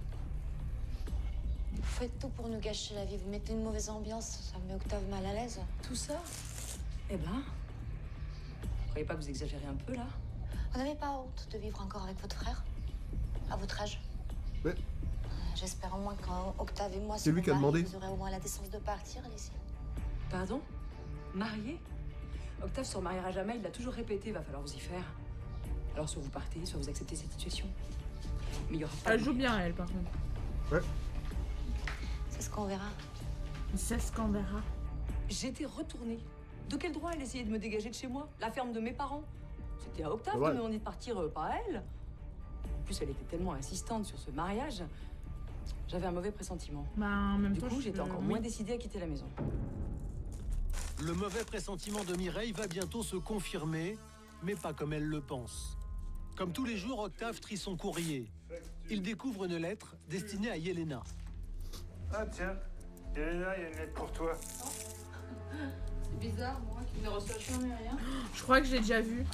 Vous faites tout pour nous gâcher la vie. Vous mettez une mauvaise ambiance, ça met Octave mal à l'aise. Tout ça? Eh ben. Vous croyez pas que vous exagérez un peu là? Vous n'avez pas honte de vivre encore avec votre frère? À votre âge? Ouais. J'espère au moins quand Octave et moi C'est lui serons qui a mariés, demandé. vous aurez au moins la décence de partir d'ici. Pardon? Marié? Octave se remariera jamais, il l'a toujours répété, va falloir vous y faire. Alors soit vous partez, soit vous acceptez cette situation. Mais il y aura pas Elle de joue mariage. bien, elle, par contre. C'est ce qu'on verra. C'est ce qu'on verra. J'étais retournée. De quel droit elle essayait de me dégager de chez moi? La ferme de mes parents? C'était à Octave Ouais. de me demander de partir, pas à elle. En plus, elle était tellement insistante sur ce mariage. J'avais un mauvais pressentiment. Bah, en même Du temps, coup, je- j'étais encore oui. moins décidée à quitter la maison. Le mauvais pressentiment de Mireille va bientôt se confirmer, mais pas comme elle le pense. Comme tous les jours, Octave trie son courrier. Il découvre une lettre destinée à Yelena. Ah tiens, Yelena, il y a une lettre pour toi. C'est bizarre, moi qui ne reçois jamais rien. Je crois que j'ai déjà vu.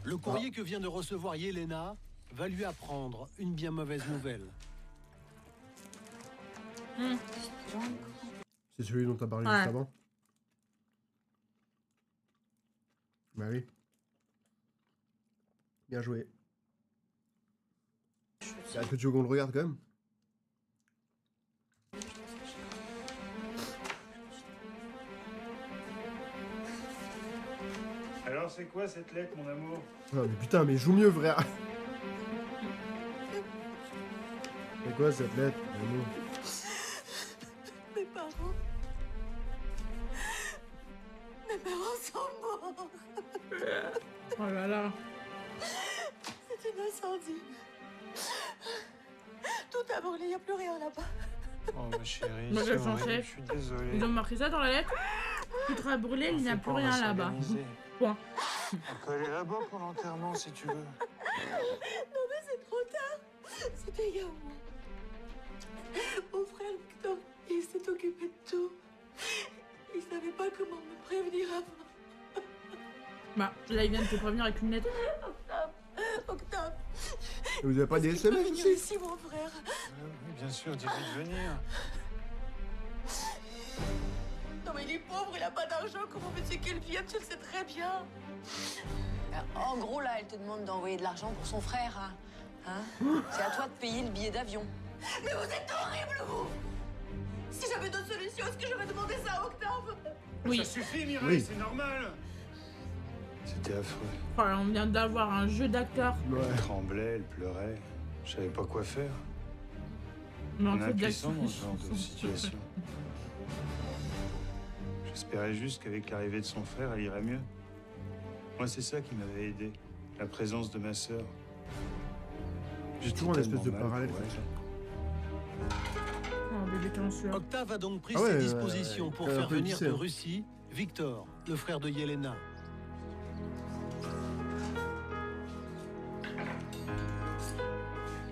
Le courrier que vient de recevoir Yelena va lui apprendre une bien mauvaise nouvelle. C'est celui dont t'as parlé Ouais. juste avant. Bah oui. Bien joué. Est-ce que tu veux qu'on le regarde quand même? Alors, c'est quoi cette lettre, mon amour? Ah, mais putain, mais joue mieux, frère. C'est quoi cette lettre? Amour. Mes parents. Mes parents sont morts. Oh là là. C'est un incendie. Tout a brûlé, il n'y a plus rien là-bas. Oh, ma chérie, Moi, je c'est le horrible, changeais. je suis désolé. Ils ont marqué ça dans la lettre. Tout sera brûlé, il n'y a plus rien là-bas. Point. On peut aller là-bas pour l'enterrement, si tu veux. Non mais c'est trop tard. C'était il y a un mois. Mon frère Victor, il s'est occupé de tout. Il savait pas comment me prévenir avant. Bah, là, ils viennent de te prévenir avec une lettre. Octave. Et vous avez pas des Est-ce qu'il peut SMS venir aussi? ici, mon frère? Oui, bien sûr, dis-lui de venir. Non mais il est pauvre, il a pas d'argent. Comment veux-tu qu'il vienne? Tu le sais très bien. En gros, là, elle te demande d'envoyer de l'argent pour son frère. Hein? C'est à toi de payer le billet d'avion. Mais vous êtes horrible, vous. Si j'avais d'autres solutions, est-ce que j'aurais demandé ça à Octave? Oui. Ça suffit, Mireille, Oui. c'est normal. C'était affreux. Oh là, on vient d'avoir un jeu d'acteurs. Ouais. Elle tremblait, elle pleurait. Je savais pas quoi faire. Mais en On est fait, impuissant d'acteurs. dans ce genre de situation. J'espérais juste qu'avec l'arrivée de son frère, elle irait mieux. Moi, c'est ça qui m'avait aidé. La présence de ma sœur. J'ai toujours une espèce de tellement mal parallèle pour comme elle. ça. Oh, bébé talentueux. Octave a donc pris Ah ouais, ses dispositions pour un faire peu venir lycée, de hein. Russie Victor, le frère de Yelena.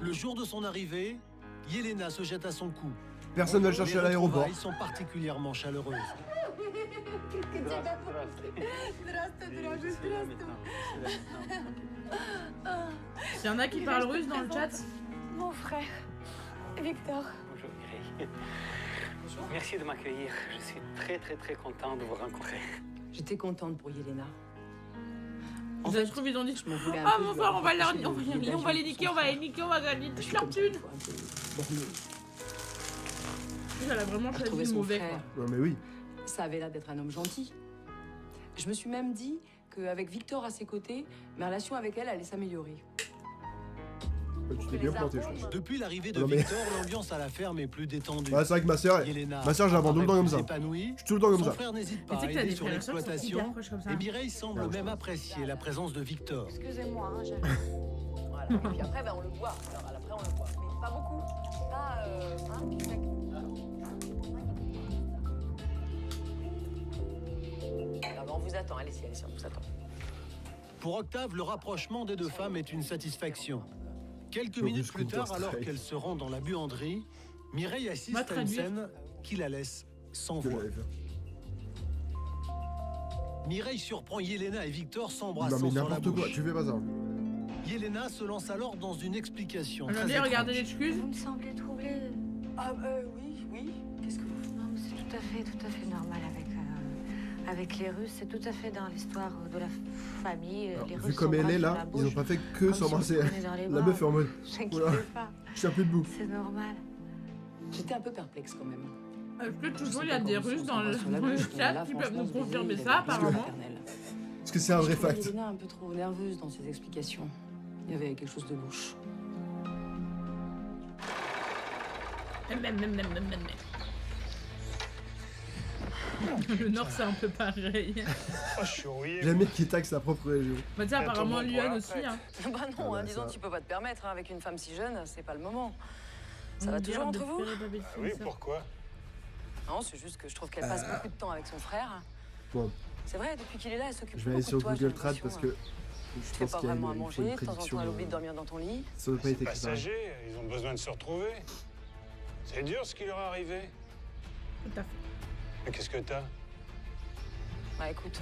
Le jour de son arrivée, Yelena se jette à son cou. Personne va le chercher à Les l'aéroport. retrouvailles sont particulièrement chaleureuses. Il y en a qui parlent russe dans le chat. Mon frère, Victor. Bonjour Mireille. Merci de m'accueillir. Je suis très content de vous rencontrer. J'étais contente pour Yelena. En Ça fait, se trouve, ils ont dit je m'en voulais un ah peu mon de frère, leur on va rapprocher leur le billet on va d'avion les pour niquer, son on va les frère. niquer, on va gagner Je toute suis leur comme ça, thune. des fois, un peu bornée. Elle a vraiment Elle choisi trouvait le son mauvais, frère. quoi. Non mais oui. Ça avait l'air d'être un homme gentil. Je me suis même dit qu'avec Victor à ses côtés, mes relations avec elle allaient s'améliorer. Tu t'es bien planté, je pense. Depuis l'arrivée de Non, mais- Victor, l'ambiance à la ferme est plus détendue. Ouais, c'est vrai que ma soeur, Yelena ma sœur, je la vends tout le temps comme ça. épanouie. Je suis tout le temps comme Son ça. frère n'hésite Mais pas tu sais à que t'as aider des sur frères et sœurs qui sont hyper l'exploitation. proches comme ça. Et Mireille semble Ah, je même crois. apprécier la présence de Victor. Excusez-moi, hein, Voilà. Et puis après, on le boit. Alors après, on le boit. Mais pas beaucoup. Pas, Ah, bah, on vous attend. Allez-y, on vous attend. Pour Octave, le rapprochement des deux femmes est une satisfaction. Quelques Je minutes risque plus tard, alors Counter-Strike. qu'elle se rend dans la buanderie, Mireille assiste Va à une traduire. scène qui la laisse sans Que voix. j'allais faire. Mireille surprend Yelena et Victor Non s'embrassant mais sur la n'importe quoi, bouche. tu fais pas ça. Yelena se lance alors dans une explication très Regardez, regardez étrange. l'excuse. Vous me semblez troublée. Ah, oui. Qu'est-ce que vous... Non, mais c'est tout à fait normal avec les Russes. C'est tout à fait dans l'histoire de la famille. Alors, Les vu Russes comme elle est s'embrassent là, sur la ils ont bouche, pas fait que comme si s'embrasser. on se prenait dans les La bras. meuf est en mode, T'inquiète oula. pas, je tiens plus debout. c'est normal. J'étais un peu perplexe quand même. Est-ce que Je toujours sais il y a pas des comment Russes on dans le s'embrasse sur la dans le bouche, mais chat là, qui peuvent franchement, nous ce bébé, confirmer il ça, avait des yeux apparemment. maternels. Parce que c'est un vrai Je trouvais fact. Yelena un peu trop nerveuse dans ses explications. Il y avait quelque chose de louche. Le Nord, c'est un peu pareil. Oh, je suis rouillé. J'aime bien qu'il taxe sa propre région. Bah, tu sais, apparemment, Attends, Luan pour aussi. la Hein. Bah non, Ah bah, disons, ça. tu peux pas te permettre, avec une femme si jeune, c'est pas le moment. Ça On va dirait toujours entre de vous faire des Ah oui, bêtises. pourquoi? Non, c'est juste que je trouve qu'elle passe beaucoup de temps avec son frère. Bon, C'est vrai, depuis qu'il est là, elle s'occupe je vais aller beaucoup sur de toi, Google j'ai Trad l'impression, parce que Tu je fais pense pas qu'il y a vraiment à il faut manger, une de temps en prédiction. temps, elle oublie de dormir dans ton lit. Ça doit pas être écrit pareil. Passagers, ils ont besoin de se retrouver. C'est dur ce qui leur est arrivé. Tout à fait. Mais qu'est-ce que t'as? Bah écoute,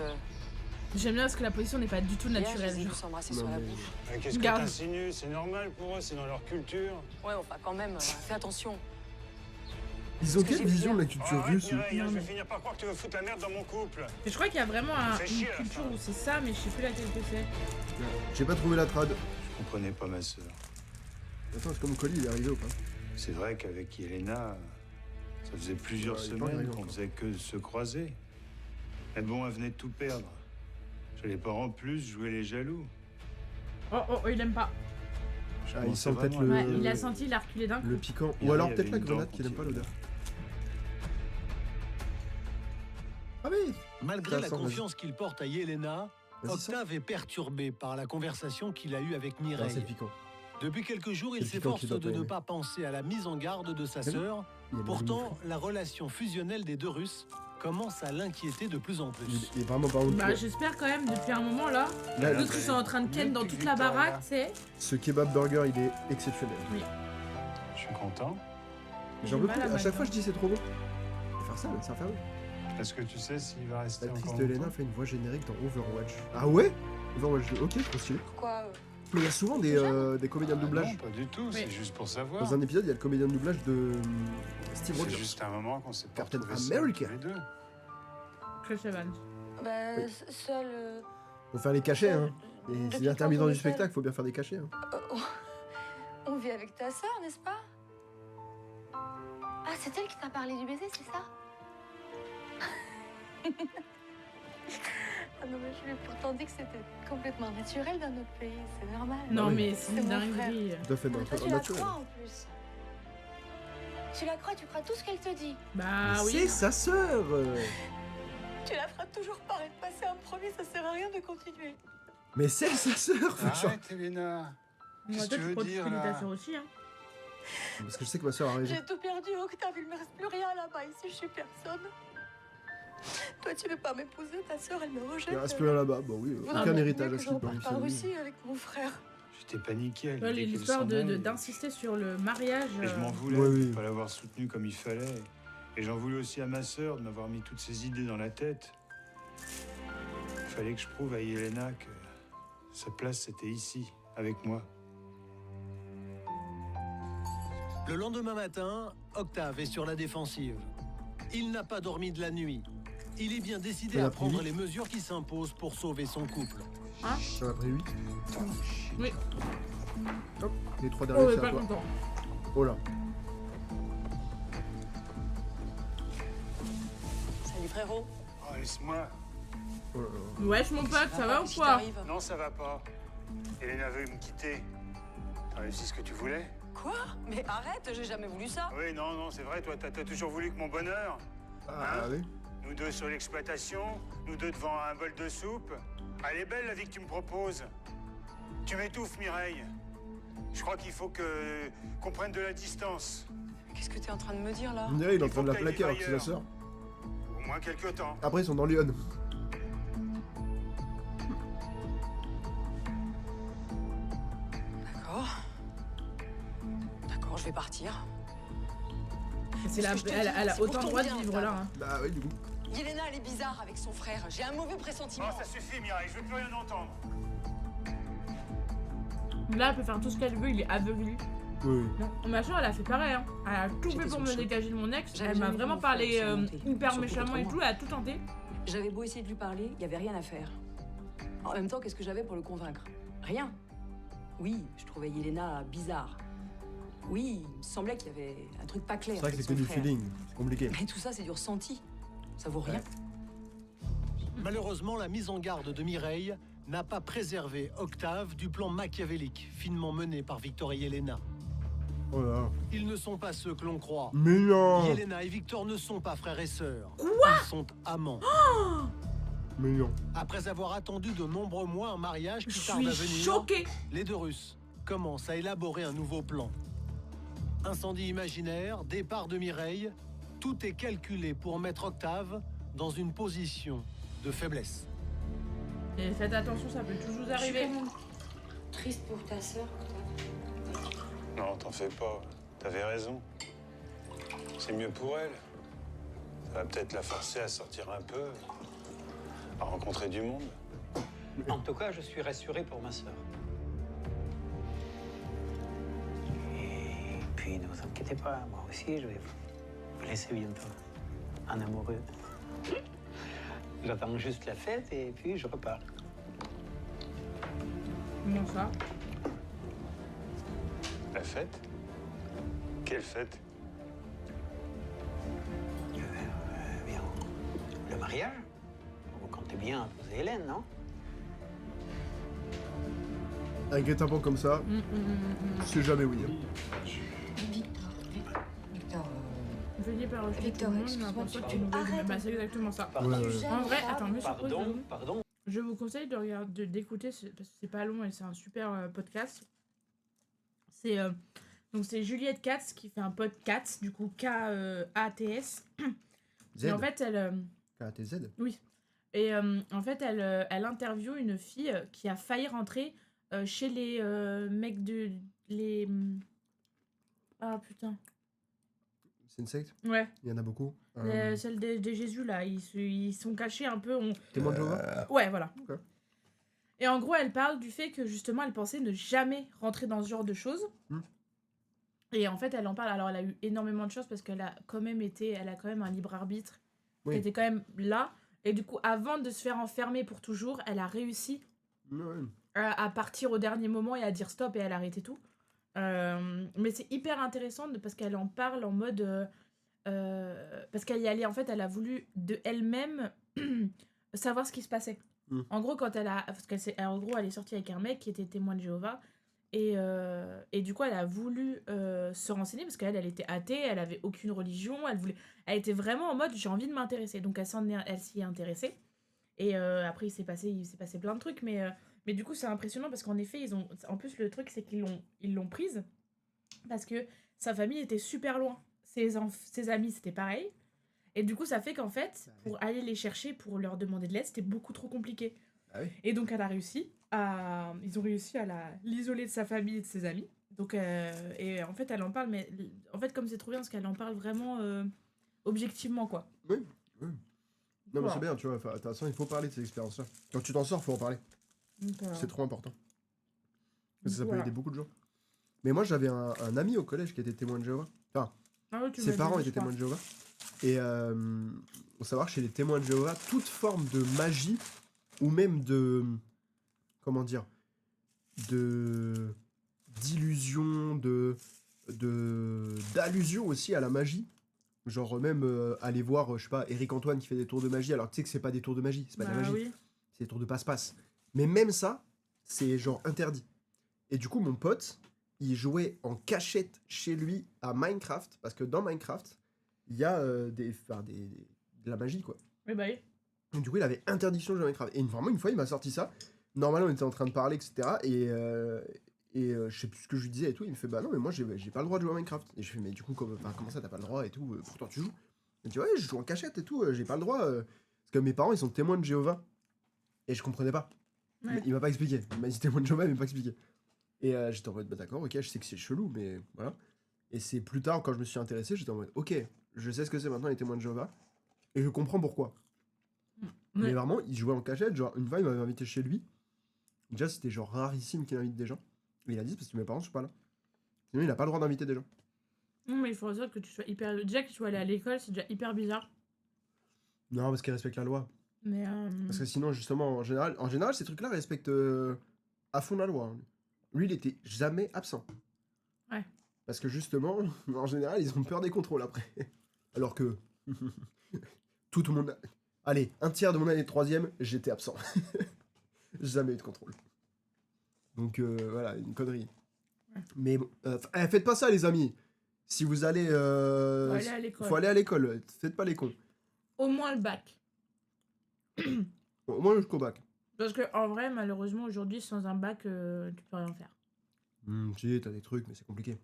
J'aime bien parce que la position n'est pas du tout Hier, je naturelle. les ai genre. vus s'embrasser Non, sur la mais- bouche. Qu'est-ce que Regarde. t'insinues? C'est normal pour eux, c'est dans leur culture. Ouais, enfin, quand même, fais attention. Ils ont que quelle j'ai vision vu de la culture russe eux Mireille, Non, je vais mais- finir par croire que tu veux foutre la merde dans mon couple. Mais je crois qu'il y a vraiment Fais une chier, la culture femme. où c'est ça, mais je sais plus laquelle que c'est. J'ai pas trouvé la trad. Je comprenais pas ma sœur. Attends, est-ce que mon colis il est arrivé ou pas? C'est vrai qu'avec Yelena, ça faisait plusieurs Ouais, il est pas semaines arrivé qu'on encore. faisait que se croiser. Mais bon, elle venait de tout perdre. J'allais pas en plus jouer les jaloux. Oh, il aime pas. Je Ah, il commençais sent peut-être vraiment à- Ouais, il a senti, il a reculé d'un coup. Le piquant. Il Ou alors y peut-être avait la une grenade dent qui n'aime pas quand il- l'odeur. Ah oui. Malgré Ça la sent, vas-y. confiance qu'il porte à Yelena, Vas-y, sens. Octave est perturbé par la conversation qu'il a eue avec Ah, c'est Mireille. le piquant. Depuis quelques jours, il C'est le piquant s'efforce qu'il doit de pas ne aimer. pas penser à la mise en garde de sa T'as vu sœur. Il est Pourtant, la relation fusionnelle des deux Russes commence à l'inquiéter de plus en plus. il est vraiment pas en dessous. Bah, j'espère quand même, depuis un moment là. Là, L'autre, ils sont en train de ken dans toute la baraque, tu sais. ce kebab burger il est exceptionnel. Je suis content. J'en J'ai veux mal plus. à À ma chaque main. fois je dis c'est trop bon. Faire ça, ça fait Est-ce que tu sais s'il va rester L'actrice encore de Elena longtemps? fait une voix générique dans Overwatch. Ah ouais? Overwatch 2, ok, trop stylé. Pourquoi Mais il y a souvent des comédiens de Ah doublage. non, pas du tout, c'est juste pour savoir. Dans un épisode, il y a le comédien de doublage de Steve C'est Rogers. juste un moment qu'on s'est pas Captain retrouvés seuls America. tous les deux. Chris Evans. Bah, Oui. seul. Faut faire les cachets, hein. Et Depuis c'est quand l'intermittent on est du seul spectacle, faut bien faire des cachets. Hein. On vit avec ta sœur, n'est-ce pas? Ah, c'est elle qui t'a parlé du baiser, c'est ça? Ah non, mais je lui ai pourtant dit que c'était complètement naturel dans notre pays, c'est normal. Non, oui. mais c'est C'est une mon dinguerie. Tout à fait, Mais toi, dans tu la naturel. crois en plus. Tu la crois, tu crois tout ce qu'elle te dit. Bah Mais oui. c'est sa sœur. Tu la feras toujours pareil de passer un premier, ça sert à rien de continuer. Mais c'est sa sœur. Genre. Arrête, Elena. Moi, Qu'est-ce toi, que tu tu veux crois dire, que tu là ta sœur aussi, hein. Parce que je sais que ma sœur a raison. J'ai tout perdu, Octave, il me reste plus rien là-bas. Ici, je suis personne. Toi, tu veux pas m'épouser, ta sœur, elle me rejette. Il reste plus rien là-bas. Bah oui, Vous aucun voulez héritage que à je ce qui reparte peut en Russie avec mon frère. J'étais paniqué. Elle Ouais, me dit qu'elle l'histoire s'en aille. d'insister sur le mariage. Et je m'en voulais Ouais, de oui. ne pas l'avoir soutenu comme il fallait. Et j'en voulais aussi à ma sœur de m'avoir mis toutes ces idées dans la tête. Il fallait que je prouve à Yelena que sa place c'était ici, avec moi. Le lendemain matin, Octave est sur la défensive. Il n'a pas dormi de la nuit. Il est bien décidé Ça à l'a pris prendre vite. les mesures qui s'imposent pour sauver son couple. Ça m'a pris 8. Oui. Hop, les 3 Oh, derniers, on est c'est à pas toi. content. Oh là. Salut frérot. Oh, laisse-moi. Oh là là. Wesh, mon pote, ça va ou Qu'est-ce qui quoi? t'arrive Non, ça va pas. Elena veut me quitter. T'as réussi ce que tu voulais? Quoi? Mais arrête, j'ai jamais voulu ça. Oui, non, c'est vrai, toi, t'as toujours voulu que mon bonheur. Ah oui. Nous deux sur l'exploitation, nous deux devant un bol de soupe. Ah, elle est belle la vie que tu me proposes. Tu m'étouffes, Mireille. Je crois qu'il faut qu'on prenne de la distance. Qu'est-ce que t'es en train de me dire là? On dirait il est en Il train faut de la que t'ailles plaquer alors que vivre c'est la ailleurs. sœur. Au moins quelques temps. Après ils sont dans Lyon. D'accord. D'accord, je vais partir. C'est la, Qu'est-ce que je te elle dis, a c'est pour autant ton droit de bien, vivre ça. là. Hein. Bah oui du coup. Yelena, elle est bizarre avec son frère. J'ai un mauvais pressentiment. Oh, ça suffit, Mireille, je veux plus rien entendre. Là, elle peut faire tout ce qu'elle veut, il est aveugle. Oui. Non, ma soeur, elle a fait pareil. Hein. Elle a tout J'étais fait sous pour le me choc. dégager de mon ex. J'avais Elle m'a jamais vu vraiment mon frère parlé surmonter, hyper surtout méchamment et contre tout. Elle a tout tenté. J'avais beau essayer de lui parler, il y avait rien à faire. En même temps, qu'est-ce que j'avais pour le convaincre? Rien. Oui, je trouvais Yelena bizarre. Oui, il me semblait qu'il y avait un truc pas clair. C'est vrai que avec c'est que son du frère. feeling. C'est compliqué. Mais tout ça, c'est du ressenti. Ça vaut rien. Malheureusement, la mise en garde de Mireille n'a pas préservé Octave du plan machiavélique finement mené par Victor et Yelena. Oh là là. Ils ne sont pas ceux que l'on croit. Mais non. Yelena et Victor ne sont pas frères et sœurs. Ils sont amants. Mais non. Après avoir attendu de nombreux mois un mariage Je qui tarde à suis venir, choquée. les deux Russes commencent à élaborer un nouveau plan. Incendie imaginaire, départ de Mireille, tout est calculé pour mettre Octave dans une position de faiblesse. Et faites attention, ça peut toujours Je suis arriver. quand même triste pour ta sœur, Octave. Non, t'en fais pas. T'avais raison. C'est mieux pour elle. Ça va peut-être la forcer à sortir un peu. À rencontrer du monde. En tout cas, je suis rassuré pour ma sœur. Et puis, ne vous inquiétez pas, moi aussi, je vais vous laisser bientôt. Un amoureux. J'attends juste la fête et puis je repars. Comment ça? La fête? Quelle fête? Bien, le mariage? Vous comptez bien épouser Hélène, non? Un guet-apens comme ça, c'est jamais oui. Victor, Je dis par Victor, tout le monde, j'ai excuse-moi, l'impression tu que tu nous arrêtes. Bah, c'est exactement ça. Pardon, En vrai, attends, monsieur pardon, pardon. Je vous conseille de regarder, d'écouter, parce que c'est pas long et c'est un super podcast. C'est donc c'est Juliette Katz qui fait un podcast, du coup K-A-T-S. Z. Et en fait, elle... KTZ. Oui. Et en fait, elle interviewe une fille qui a failli rentrer chez les mecs de... Les... Ah putain. C'est une secte? Ouais. Il y en a beaucoup. Celle de Jésus, là. Ils sont cachés un peu. Témoin de Jéhovah? Ouais, voilà. Ok. Et en gros, elle parle du fait que justement, elle pensait ne jamais rentrer dans ce genre de choses. Et en fait, elle en parle. Alors, elle a eu énormément de choses parce qu'elle a quand même un libre arbitre qui était quand même là. Et du coup, avant de se faire enfermer pour toujours, elle a réussi à partir au dernier moment et à dire stop et elle a arrêté tout. Mais c'est hyper intéressant parce qu'elle en parle en mode... parce qu'elle y allait, en fait, elle a voulu de elle-même savoir ce qui se passait. En gros, en gros, elle est sortie avec un mec qui était témoin de Jéhovah. Et du coup, elle a voulu se renseigner parce qu'elle était athée, elle avait aucune religion, elle était vraiment en mode j'ai envie de m'intéresser. Donc elle s'y est intéressée. Et après, il s'est passé plein de trucs, mais du coup, c'est impressionnant parce qu'en effet, en plus, le truc, c'est qu'ils l'ont prise parce que sa famille était super loin. Ses amis, c'était pareil. Et du coup, ça fait qu'en fait, pour aller les chercher, pour leur demander de l'aide, c'était beaucoup trop compliqué. Ah oui. Et donc, ils ont réussi à l'isoler de sa famille et de ses amis. Donc, et en fait, elle en parle, mais en fait, comme c'est trop bien, parce qu'elle en parle vraiment objectivement, quoi. Oui. Non, mais Voilà. c'est bien, tu vois. De toute façon, il faut parler de ces expériences-là. Quand tu t'en sors, faut en parler. Donc, C'est trop important. Parce que ça peut voilà. aider beaucoup de gens. Mais moi, j'avais un ami au collège qui était témoin de Jéhovah. Enfin, Ah oui, tu ses m'as parents dit, je étaient crois. témoins de Jéhovah. Et faut savoir que chez les témoins de Jéhovah, toute forme de magie, ou même de... Comment dire? D'illusion, d'allusion aussi à la magie. Genre même aller voir, je sais pas, Eric Antoine qui fait des tours de magie, alors que tu sais que c'est pas des tours de magie, c'est pas de la Bah magie. oui. C'est des tours de passe-passe. Mais même ça, c'est genre interdit. Et du coup, mon pote, il jouait en cachette chez lui à Minecraft, parce que dans Minecraft, il y a de la magie, quoi. Oui, bah oui. Donc, du coup, il avait interdiction de jouer à Minecraft. Et vraiment, une fois, il m'a sorti ça. Normalement, on était en train de parler, etc. Et je sais plus ce que je lui disais et tout. Il me fait, bah non, mais moi, j'ai pas le droit de jouer à Minecraft. Et je fais, mais du coup, comment ça, t'as pas le droit et tout? Pourtant, tu joues. Il me dit, ouais, je joue en cachette et tout, j'ai pas le droit. Parce que mes parents, ils sont témoins de Jéhovah. Et je comprenais pas. Ouais. Il m'a pas expliqué. Il m'a dit témoin de Jéhovah, il m'a pas expliqué. Et j'étais en mode, bah d'accord, ok, je sais que c'est chelou, mais voilà. Et c'est plus tard, quand je me suis intéressé, j'étais en mode, ok, je sais ce que c'est maintenant les témoins de Jéhovah. Et je comprends pourquoi. Ouais. Mais vraiment, il jouait en cachette. Genre, une fois, il m'avait invité chez lui. Déjà, c'était genre rarissime qu'il invite des gens. Et il a dit, parce que mes parents sont pas là. Sinon, il a pas le droit d'inviter des gens. Non, mais il faudrait dire que tu sois hyper... Déjà que tu sois allé à l'école, c'est déjà hyper bizarre. Non, parce qu'il respecte la loi. Mais Parce que sinon, justement, en général ces trucs-là respectent à fond la loi. Hein. Lui, il était jamais absent. Ouais. Parce que justement, en général, ils ont peur des contrôles après. Alors que tout le monde... Allez, un tiers de mon année de 3ème, j'étais absent. Jamais eu de contrôle. Donc voilà, une connerie. Ouais. Mais bon, faites pas ça, les amis. Si vous allez... faut aller à l'école. faut aller à l'école. Faites pas les cons. Au moins le bac. Au moins jusqu'au bac. Parce que en vrai, malheureusement, aujourd'hui, sans un bac, tu peux rien faire. Si, t'as des trucs, mais c'est compliqué.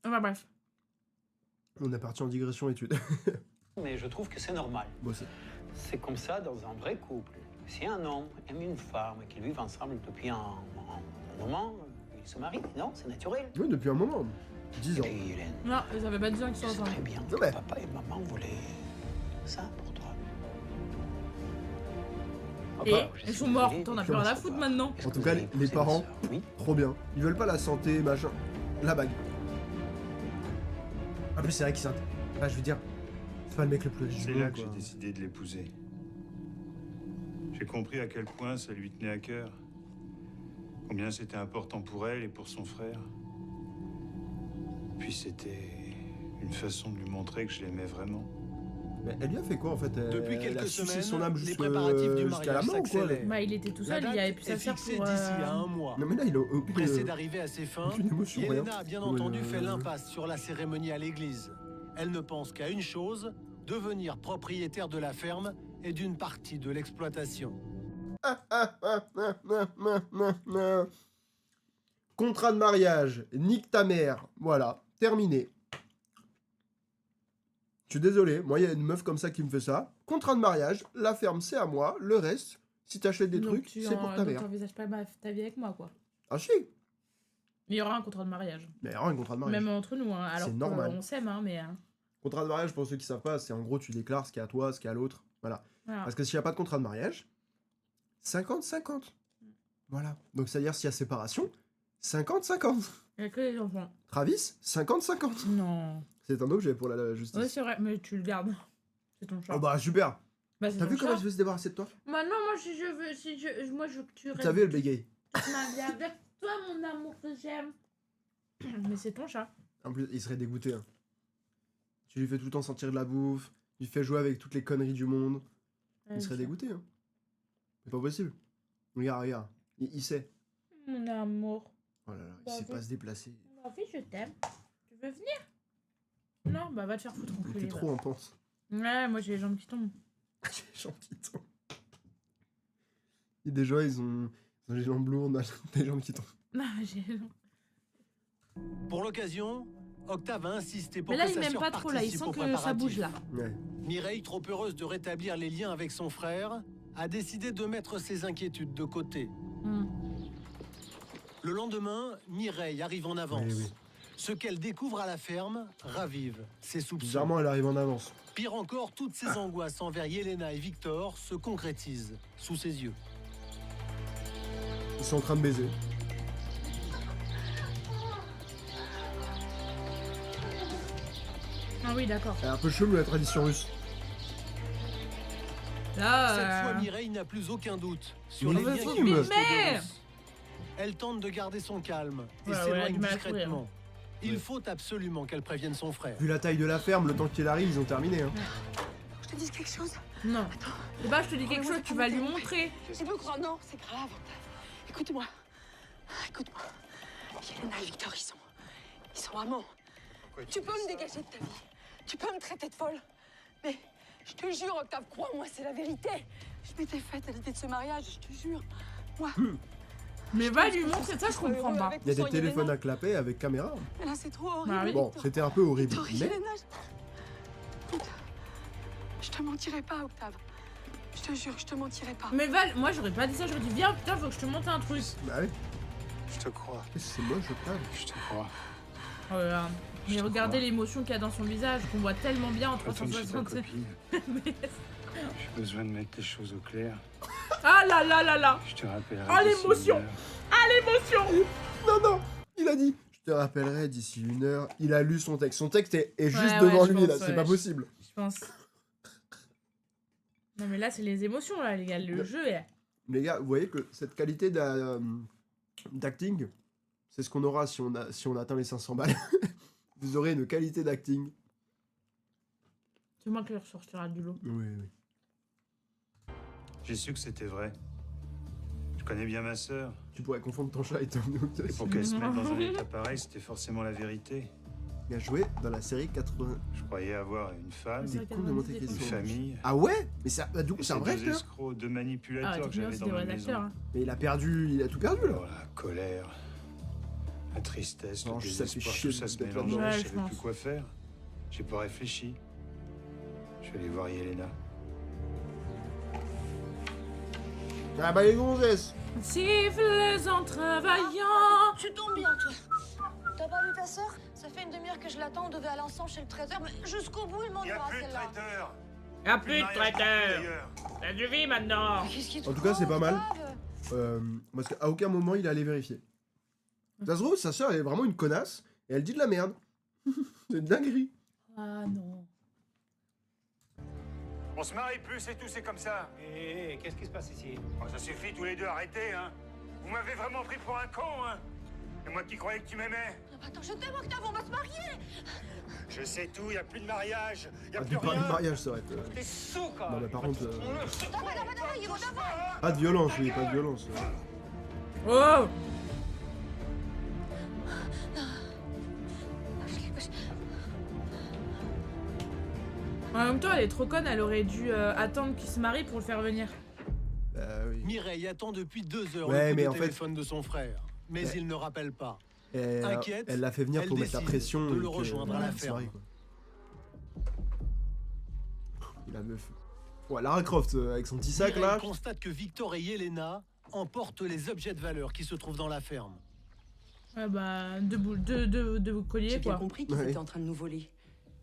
Enfin bref. On est parti en digression études. Mais je trouve que c'est normal. Bosser. C'est comme ça dans un vrai couple. Si un homme aime une femme et qu'ils vivent ensemble depuis un moment, ils se marient, non? C'est naturel. Oui, depuis un moment. 10 Et ans. puis, Hélène, Non, ça fait pas 10 ans qu'ils tu sont sais ensemble. très bien que Non, mais- papa et maman voulaient ça pour toi. Et ils sont morts, t'en as plus rien à foutre maintenant. En tout cas, les parents, Oui. trop bien. Ils veulent pas la santé, machin. La bague. En plus, c'est vrai qu'ils sont... Bah, je veux dire, c'est pas le mec le plus riche C'est du là monde, que j'ai quoi. décidé de l'épouser. J'ai compris à quel point ça lui tenait à cœur. Combien c'était important pour elle et pour son frère. Puis c'était une façon de lui montrer que je l'aimais vraiment. Mais elle lui a fait quoi, en fait? Depuis Elle a quelques sucé semaines, son âme les jusqu'à préparatifs du jusqu'à la mariage mort, ou quoi? s'accélèrent. Bah, il était tout La seul, il date avait plus sa est sœur fixée pour. d'ici à un mois. Non, mais là, il a aucune... Pressée d'arriver à ses fins, aucune émotion, rien. Yelena a bien entendu Ouais, fait l'impasse sur la cérémonie à l'église. Elle ne pense qu'à une chose, devenir propriétaire de la ferme et d'une partie de l'exploitation. Contrat de mariage, nique ta mère. Voilà, terminé. Je suis désolé, moi, il y a une meuf comme ça qui me fait ça. Contrat de mariage, la ferme, c'est à moi. Le reste, si t'achètes des Donc, trucs, tu c'est pour ta mère. t'envisages pas ta vie avec moi, quoi. Ah si. Il y aura un contrat de mariage. Mais alors, un contrat de mariage. Même entre nous, hein. Alors C'est normal. on s'aime, hein, mais. Contrat de mariage, pour ceux qui savent pas, c'est en gros, tu déclares ce qui est à toi, ce qui est à l'autre. Voilà. Voilà. Parce que s'il n'y a pas de contrat de mariage, 50-50. Voilà. Donc, c'est-à-dire, s'il y a séparation, 50-50. Il y a que les enfants. Travis, 50-50. Non. C'est un objet pour la justice. Ouais, c'est vrai, mais tu le gardes. C'est ton chat. Oh bah, super. Bah, c'est T'as ton vu comment chat. je veux se débarrasser de toi? Bah non, moi si je veux, moi je veux que tu restes T'as vu, elle bégaye. toute ma vie avec toi, mon amour que j'aime. Mais c'est ton chat. En plus, il serait dégoûté. Hein. Tu lui fais tout le temps sentir de la bouffe, tu lui fais jouer avec toutes les conneries du monde. Il serait dégoûté. Hein. C'est pas possible. Regarde, regarde. Il sait. Mon amour. Oh là là, il Bah, sait oui. pas se déplacer. Ma fille, je t'aime. Tu veux venir? Non, bah va te faire foutre Il enculé. était trop en pense. Ouais, moi j'ai les jambes qui tombent. Les gens qui tombent. Il y a des gens, ils ont les jambes lourdes, des jambes qui tombent. Non, j'ai. Pour l'occasion, Octave a insisté pour Mais là, que il sa m'aime sœur pas trop là, il participe sent aux que ça préparatifs. bouge là. Ouais. Mireille, trop heureuse de rétablir les liens avec son frère, a décidé de mettre ses inquiétudes de côté. Hmm. Le lendemain, Mireille arrive en avance. Oui, oui. Ce qu'elle découvre à la ferme ravive ses soupçons. Bizarrement, elle arrive en avance. Pire encore, toutes ses angoisses envers Yelena et Victor se concrétisent sous ses yeux. Ils sont en train de baiser. Ah oui, d'accord. C'est un peu chelou la tradition russe. Là. Cette fois, Mireille n'a plus aucun doute sur Mais les il liens faut qui unissent filmer. les deux Russes. Elle tente de garder son calme et Ouais, ouais, elle a s'éloigne du mal à courir. discrètement. Il Ouais. faut absolument qu'elle prévienne son frère. Vu la taille de la ferme, le temps qu'il arrive, ils ont terminé. Hein. Je te dis quelque chose. Non. Et bah, je te dis quelque chose, tu vas lui montrer. C'est plus grand, non, c'est grave. Écoute-moi. Écoute-moi. Yelena et Victor, ils sont amants. Tu peux me dégager de ta vie. Tu peux me traiter de folle. Mais je te jure, Octave, crois-moi, c'est la vérité. Je m'étais faite à l'idée de ce mariage, je te jure. Moi. Mais va lui montrer ça, je comprends pas. Il y a des téléphones à clapet avec caméra. Mais là, c'est trop horrible. Bah oui. Bon, c'était un peu horrible. Victor et Mais Yelena, je te mentirai pas, Octave. Je te jure, je te mentirai pas. Mais Val, moi j'aurais pas dit ça, j'aurais dit viens, putain, faut que je te montre un truc. bah oui, Je te crois, c'est moi, je parle. je te crois. Oh là là. Mais Je te regardez crois. l'émotion qu'il y a dans son visage, qu'on voit tellement bien en Retourne chez ta 360. copine. Mais- J'ai besoin de mettre les choses au clair. Ah là là là là. Je te rappellerai. Oh, d'ici l'émotion. une heure. Ah l'émotion. Non, non, il a dit. Je te rappellerai d'ici 1 heure. Il a lu son texte. Son texte est juste Ouais, devant ouais, je lui, là. pense, C'est ouais, pas je- possible. Je pense. Non mais là c'est les émotions là les gars, le jeu est... Les gars, vous voyez que cette qualité d'acting, c'est ce qu'on aura si on atteint les 500 balles. Vous aurez une qualité d'acting. C'est moi qui ressortira du lot. Oui, oui. J'ai su que c'était vrai. Je connais bien ma sœur. Tu pourrais confondre ton chat et ton Et pour qu'elle se mette dans un état pareil, c'était forcément la vérité. Il a joué dans la série 80. Je croyais avoir une femme, C'est C'est vrai con de monter qu'elle une question. famille. Ah ouais? Mais c'est du coup, Et c'est un ces vrai deux acteur? escrocs, deux Ah manipulateurs que techniquement j'avais c'est dans des ma vrais maison. acteurs. Hein. Mais il a tout perdu là. Oh, la colère, la tristesse, Non, le ça fait désespoir, chier tout ça se d'être mélangeait, là-dedans. je Ouais, je savais plus pense. quoi faire. J'ai pas réfléchi. Je suis allé voir Yelena. Ah bah les gonzesses! Siffles en travaillant. Tu tombes bien, toi. T'as pas vu ta sœur? Ça fait une demi-heure que je l'attends, on devait aller ensemble chez le traiteur, mais jusqu'au bout, il m'en Il n'y a ira plus de celle-là. traiteur. Y'a plus de mariage traiteur. d'ailleurs. Ça suffit maintenant. Qu'est-ce qui te En tout cas, c'est prend, pas mal. Octave Parce qu'à aucun moment il est allé vérifier. Ça se trouve, sa sœur elle est vraiment une connasse et elle dit de la merde. C'est une dinguerie. Ah non. On se marie plus, c'est tout, c'est comme ça. Et qu'est-ce qui se passe ici? Oh, ça suffit, tous les deux, arrêtez, hein. Vous m'avez vraiment pris pour un con, hein. Et moi qui croyais que tu m'aimais. Attends, je t'aime, Octave, on va se marier. Je sais tout, y a plus de mariage, y a Ah, plus tu parles de rien. mariage, ça aurait été. T'es sous, quoi. Non, mais par contre, Ils vont d'abord. pas de violence, oui, pas de violence. Oh. En même temps, elle est trop conne, elle aurait dû attendre qu'il se marie pour le faire venir. Bah oui. Mireille attend depuis 2 heures Ouais, le coup mais de en fait- téléphone de son frère. Mais Ouais. il ne rappelle pas. Et, Inquiète, elle l'a fait venir elle pour mettre la décide pression. de et le que- rejoindre à la qu'il se marie, ferme. quoi. La meuf. Ouais, Lara Croft avec son petit sac Mireille là. constate que Victor et Yelena emportent les objets de valeur qui se trouvent dans la ferme. Ouais, bah, deux J'ai colliers, bien quoi. compris qu'ils Ouais. étaient en train de nous voler.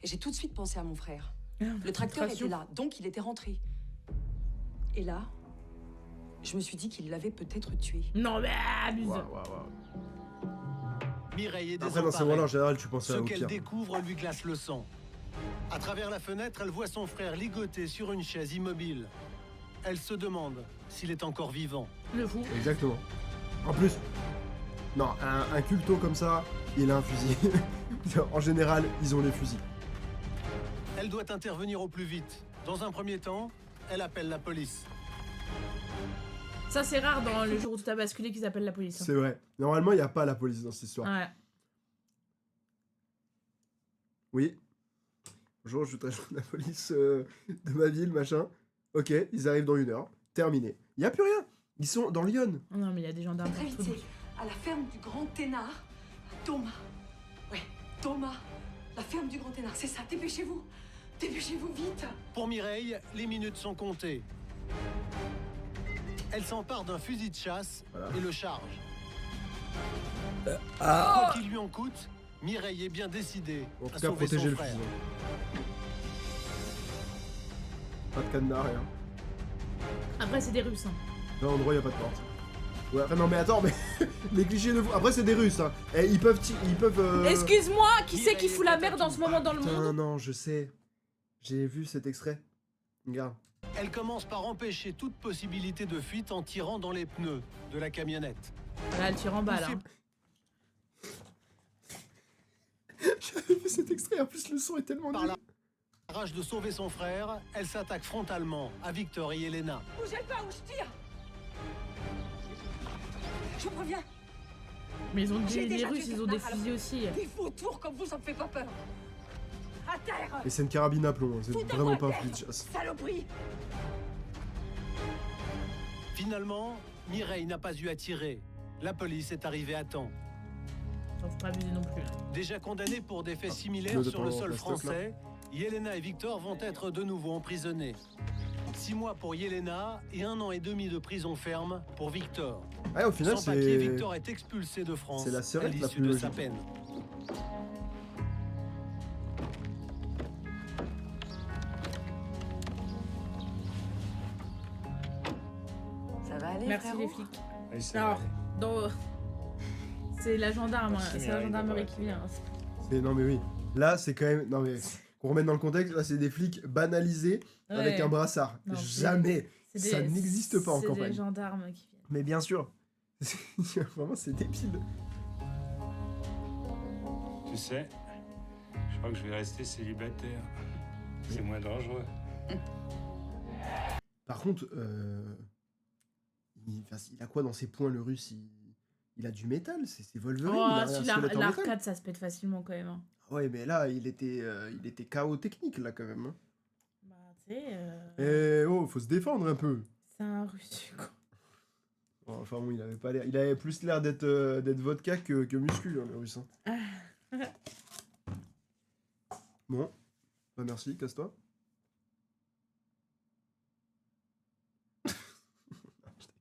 Et j'ai tout de suite pensé à mon frère. Le tracteur Frustration. était là, donc il était rentré. Et là, je me suis dit qu'il l'avait peut-être tué. Non, mais abuse. Waouh, waouh, waouh. Mireille est Après, dans ces désemparée. moments-là, en général, tu penses Ce au qu'elle pire. découvre lui glace le sang. À travers la fenêtre, elle voit son frère ligoté sur une chaise immobile. Elle se demande s'il est encore vivant. Le fou. Exactement. En plus, non, un culto comme ça, il a un fusil. En général, ils ont les fusils. Elle doit intervenir au plus vite. Dans un premier temps, elle appelle la police. Ça, c'est rare dans le jour où tout a basculé qu'ils appellent la police. hein. C'est vrai. Normalement, il n'y a pas la police dans cette histoire. Ouais. Oui. Bonjour, je voudrais joindre la police de ma ville, machin. Ok, ils arrivent dans 1 heure. Terminé. Il n'y a plus rien. Ils sont dans Lyon. Non, mais il y a des gendarmes Très vite, partout. c'est à la ferme du Grand Ténard. Thomas. Ouais, Thomas. La ferme du Grand Ténard, c'est ça. Dépêchez-vous. Dépêchez-vous vite. Pour Mireille, les minutes sont comptées. Elle s'empare d'un fusil de chasse Voilà. et le charge. Quoi qu'il lui en coûte, Mireille est bien décidée En à tout cas, sauver protéger son le frère. fusil. Pas de cadenas, rien. Après, c'est des Russes. hein. Là, en endroit, il n'y a pas de porte. Ouais, enfin, non, mais attends, mais les clichés de fou. Après, c'est des Russes, hein. Et ils peuvent. Excuse-moi, qui c'est qui fout la merde en ce moment dans le Putain, monde? non, je sais. J'ai vu cet extrait. Regarde. Elle commence par empêcher toute possibilité de fuite en tirant dans les pneus de la camionnette. Là, elle tire en balle. Poussée hein. J'avais vu cet extrait, en plus, le son est tellement par nul. la rage de sauver son frère, elle s'attaque frontalement à Victor et Yelena. Bougez pas ou je tire. Je préviens. Mais ils ont J'ai des déjà Russes, tué ils ont des quelqu'un, fusils aussi. Des vautours comme vous, ça me fait pas peur. À terre. Et c'est une carabine à plomb, hein. C'est Foutez-moi vraiment à pas un terre. fusil de chasse. Saloperie. Finalement, Mireille n'a pas eu à tirer. La police est arrivée à temps. Faut pas abuser non plus. là. Déjà condamnés pour des faits pneu similaires de sur le temps sol plastoc, là. français, Yelena et Victor vont être de nouveau emprisonnés. 6 mois pour Yelena et 1 an et demi de prison ferme pour Victor. Ouais, au final, Sans papier, c'est. Victor est expulsé de France c'est la à sérette la l'issue plus de sa logique. peine. Ça va aller, Merci frérot les flics. Alors, dans... c'est la gendarme, Merci, c'est la Mireille, gendarmerie d'avoir qui vient. Non, mais oui. Là, c'est quand même. Non, mais. Qu'on remette dans le contexte, là, c'est des flics banalisés avec Ouais. un brassard. Non, Jamais. C'est Ça n'existe pas en C'est campagne. des gendarmes qui viennent. Mais bien sûr. Vraiment, c'est débile. Tu sais, je crois que je vais rester célibataire. C'est moins dangereux. Par contre, il a quoi dans ses poings, le russe? Il a du métal, c'est Wolverine. Oh, il a un si squelette en métal. l'arcade, ça se pète facilement quand même. hein. Ouais, mais là, il était KO technique, là, quand même. hein. Bah, tu sais, Eh oh, faut se défendre un peu. c'est un russe. quoi. Bon, enfin bon, il avait pas l'air. Il avait plus l'air d'être vodka que muscu, hein, le russe. hein. Bon, bah merci, casse-toi.